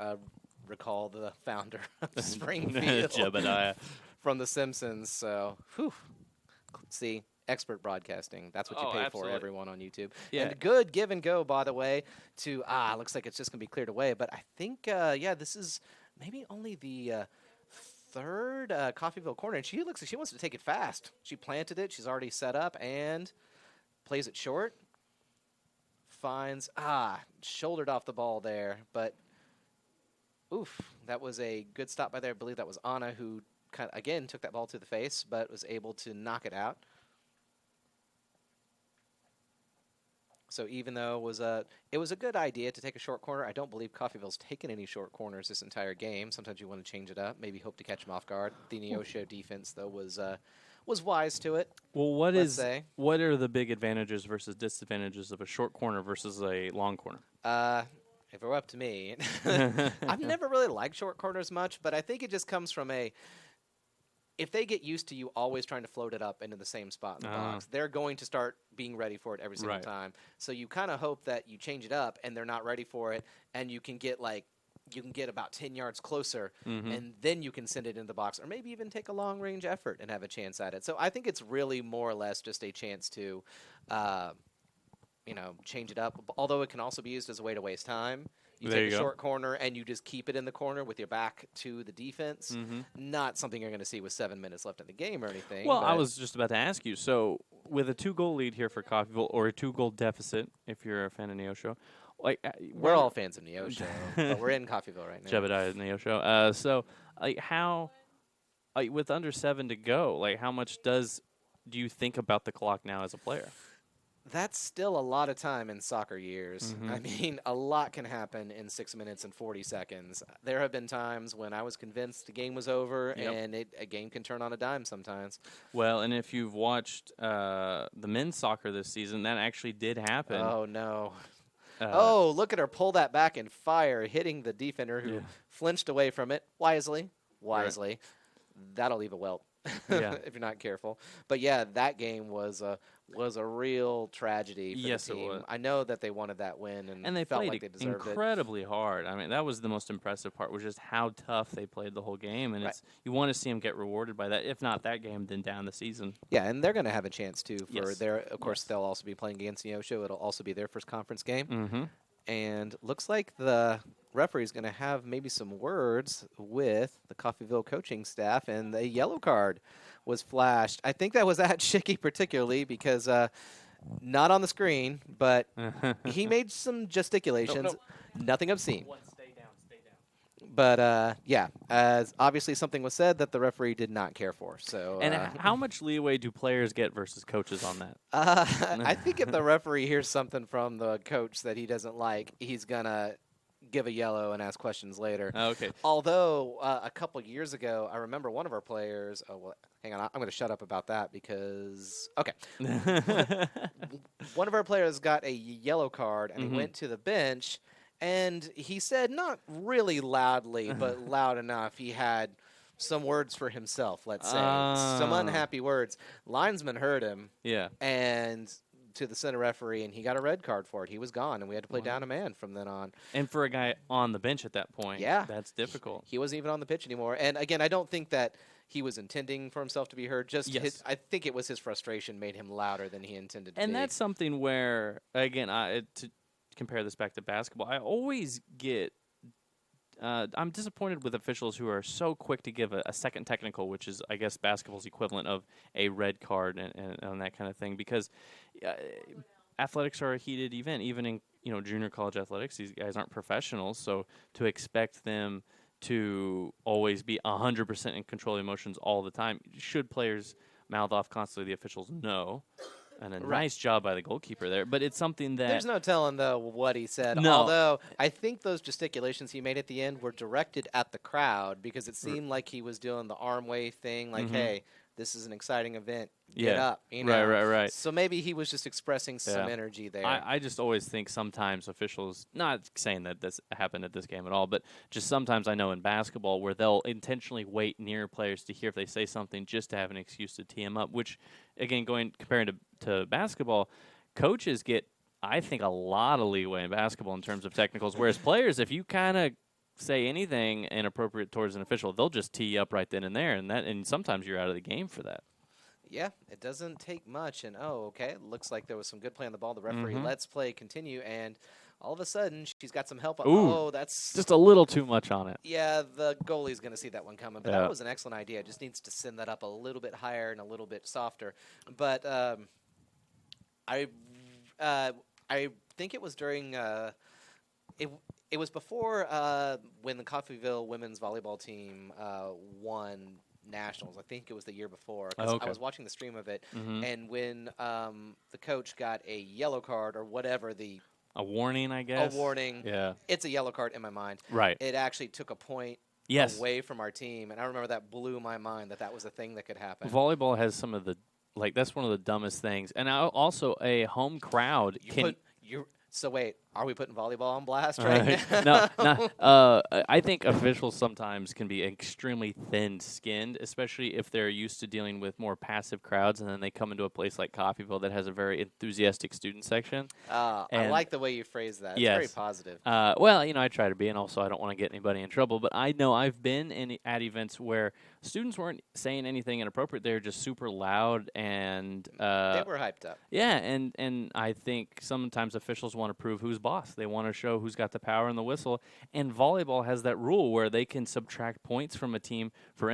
recall the founder of Springfield Jebediah. from The Simpsons. So, whew. See. Expert broadcasting. That's what you Oh, pay absolutely. for, everyone on YouTube. Yeah. And good give and go, by the way, to, looks like it's just going to be cleared away. But I think, this is maybe only the third Coffeyville corner. And she looks like she wants to take it fast. She planted it. She's already set up and plays it short. Finds, shouldered off the ball there. But, oof, that was a good stop by there. I believe that was Anna who, again, took that ball to the face, but was able to knock it out. So even though it was a good idea to take a short corner, I don't believe Coffeyville's taken any short corners this entire game. Sometimes you want to change it up, maybe hope to catch them off guard. The Neosho defense, though, was wise to it. Well, what are the big advantages versus disadvantages of a short corner versus a long corner? If it were up to me, I've never really liked short corners much, but I think it just comes from if they get used to you always trying to float it up into the same spot in the box, they're going to start being ready for it every single time. So you kind of hope that you change it up and they're not ready for it, and you can get about 10 yards closer, and then you can send it into the box, or maybe even take a long-range effort and have a chance at it. So I think it's really more or less just a chance to, change it up, although it can also be used as a way to waste time. You take a short corner and you just keep it in the corner with your back to the defense. Not something you're going to see with 7 minutes left in the game or anything. Well, I was just about to ask you. So, with a 2-goal lead here for Coffeyville, or a 2-goal deficit, if you're a fan of Neosho, we're all fans of Neosho, but we're in Coffeyville right now. Jebediah Neosho. So, how, with under 7 to go, how much do you think about the clock now as a player? That's still a lot of time in soccer years. I mean, a lot can happen in 6 minutes and 40 seconds. There have been times when I was convinced the game was over, and a game can turn on a dime sometimes. Well, and if you've watched the men's soccer this season, that actually did happen. Oh, no. Look at her pull that back and fire, hitting the defender who flinched away from it wisely. Right. That'll leave a welt if you're not careful. But, yeah, that game was a real tragedy for the team. It was. I know that they wanted that win, and they felt played like they deserved incredibly hard. I mean, that was the most impressive part, was just how tough they played the whole game. And you want to see them get rewarded by that. If not that game, then down the season. Yeah, and they're going to have a chance, too. Yes. Of course, they'll also be playing against Neosho. It'll also be their first conference game. And looks like the referee's going to have maybe some words with the Coffeyville coaching staff, and the yellow card was flashed. I think that was at Schicky particularly because not on the screen, but he made some gesticulations. Nothing obscene. Stay down. But, as obviously something was said that the referee did not care for. So, and how much leeway do players get versus coaches on that? I think if the referee hears something from the coach that he doesn't like, he's going to give a yellow and ask questions later. Okay. Although, a couple years ago, I remember one of our players – hang on, I'm going to shut up about that because – okay. One of our players got a yellow card, and he went to the bench – and he said, not really loudly, but loud enough, he had some words for himself, let's say. Some unhappy words. Linesman heard him. Yeah. And to the center referee, and he got a red card for it. He was gone, and we had to play down a man from then on. And for a guy on the bench at that point, that's difficult. He wasn't even on the pitch anymore. And, again, I don't think that he was intending for himself to be heard. I think it was his frustration made him louder than he intended to be. And that's something where, again, to compare this back to basketball, I always get I'm disappointed with officials who are so quick to give a second technical, which is, I guess, basketball's equivalent of a red card and that kind of thing, because uh, athletics are a heated event, even in junior college athletics. These guys aren't professionals, so to expect them to always be 100% in control of emotions all the time, should players mouth off constantly, the officials know. And a Right. nice job by the goalkeeper there, but it's something that There's no telling, though, what he said. no, Although, I think those gesticulations he made at the end were directed at the crowd because it seemed like he was doing the arm wave thing, like, hey, this is an exciting event. Get Yeah. up, you know. Right. So maybe he was just expressing some Yeah. energy there. I just always think sometimes officials, not saying that this happened at this game at all, but just sometimes I know in basketball where they'll intentionally wait near players to hear if they say something just to have an excuse to tee them up, which, again, comparing to basketball, coaches get, I think, a lot of leeway in basketball in terms of technicals, whereas players, if you kind of say anything inappropriate towards an official, they'll just tee you up right then and there, and sometimes you're out of the game for that. Yeah, it doesn't take much. And, okay, looks like there was some good play on the ball. The referee lets play continue, and all of a sudden she's got some help. Ooh, that's just a little too much on it. Yeah, the goalie's going to see that one coming. But that was an excellent idea. Just needs to send that up a little bit higher and a little bit softer. But I think it was during it was before when the Coffeyville women's volleyball team won nationals. I think it was the year before. 'Cause I was watching the stream of it, and when the coach got a yellow card or whatever, a warning, I guess. A warning. Yeah. It's a yellow card in my mind. Right. It actually took a point away from our team, and I remember that blew my mind that was a thing that could happen. Volleyball has some of the that's one of the dumbest things, and also a home crowd So wait, are we putting volleyball on blast right now? No. I think officials sometimes can be extremely thin-skinned, especially if they're used to dealing with more passive crowds, and then they come into a place like Coffeyville that has a very enthusiastic student section. I like the way you phrase that. Yes. It's very positive. Well, I try to be, and also I don't want to get anybody in trouble, but I know I've been at events where students weren't saying anything inappropriate. They were just super loud, and they were hyped up. Yeah, and I think sometimes officials want to prove who's boss. They want to show who's got the power and the whistle. And volleyball has that rule where they can subtract points from a team for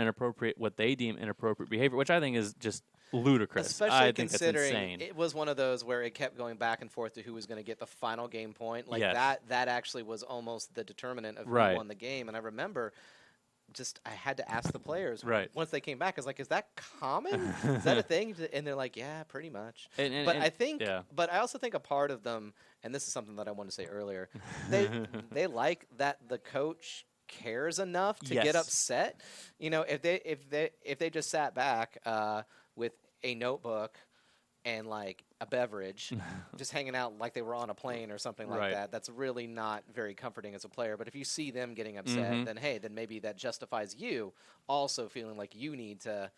what they deem inappropriate behavior, which I think is just ludicrous. Especially considering it was one of those where it kept going back and forth to who was going to get the final game point. Like that actually was almost the determinant of who won the game. And I remember I had to ask the players once they came back. I was like, "Is that common? Is that a thing?" And they're like, "Yeah, pretty much." But I also think a part of them, and this is something that I wanted to say earlier, they like that the coach cares enough to get upset. If they just sat back with a notebook and like a beverage, just hanging out like they were on a plane or something like that. That's really not very comforting as a player. But if you see them getting upset, then maybe that justifies you also feeling like you need to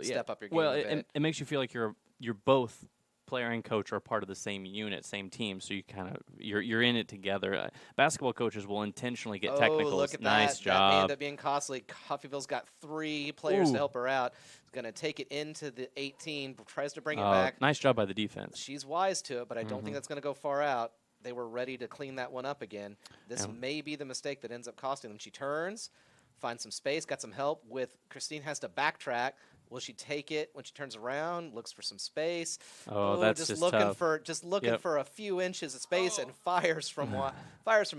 step up your game. Well, a bit. it makes you feel like you're both player and coach are part of the same unit, same team. So you're in it together. Basketball coaches will intentionally get technicals. Look at nice that. job. That may end up being costly. Coffeyville's got 3 players to help her out. Going to take it into the 18, tries to bring it back. Nice job by the defense. She's wise to it, but I don't think that's going to go far out. They were ready to clean that one up again. This may be the mistake that ends up costing them. She turns, finds some space, got some help with Christine has to backtrack. Will she take it when she turns around? Looks for some space. That's just looking tough. For a few inches of space and fires from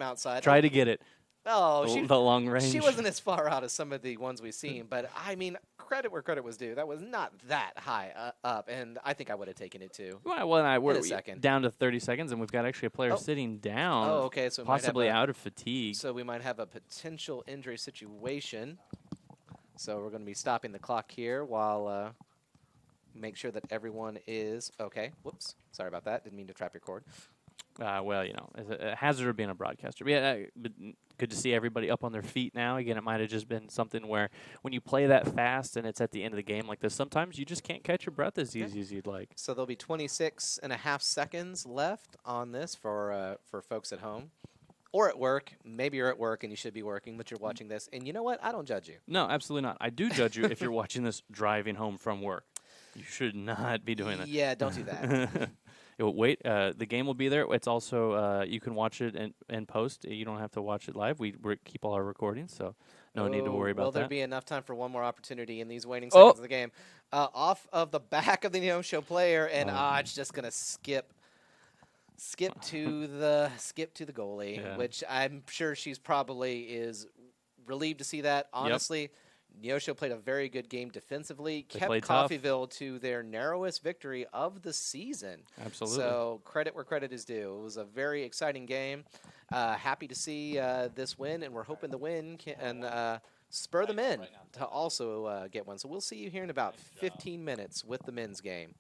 outside. Try to get it. The long range. She wasn't as far out as some of the ones we've seen, but I mean, credit where credit was due. That was not that high up, and I think I would have taken it too. We're down to 30 seconds, and we've got actually a player sitting down. Okay, so possibly out of fatigue. So we might have a potential injury situation. So we're going to be stopping the clock here while make sure that everyone is okay. Whoops, sorry about that. Didn't mean to trap your cord. It's a hazard of being a broadcaster. But good to see everybody up on their feet now. Again, it might have just been something where when you play that fast and it's at the end of the game like this, sometimes you just can't catch your breath as easy as you'd like. So there'll be 26 and a half seconds left on this for folks at home. Or at work. Maybe you're at work and you should be working, but you're watching this. And you know what? I don't judge you. No, absolutely not. I do judge you if you're watching this driving home from work. You should not be doing that. Yeah, don't do that. wait. The game will be there. It's also you can watch it in post. You don't have to watch it live. We keep all our recordings, so no need to worry Will about there that. be enough time for one more opportunity in these waning Oh! seconds of the game? Off of the back of the Neosho player, and it's just gonna skip to the goalie, Yeah. which I'm sure she's probably is relieved to see that. Honestly, Neosho played a very good game defensively, They kept played tough. Coffeyville to their narrowest victory of the season. Absolutely. So credit where credit is due. It was a very exciting game. Happy to see this win, and we're hoping the win can spur the men to also get one. So we'll see you here in about 15 minutes with the men's game.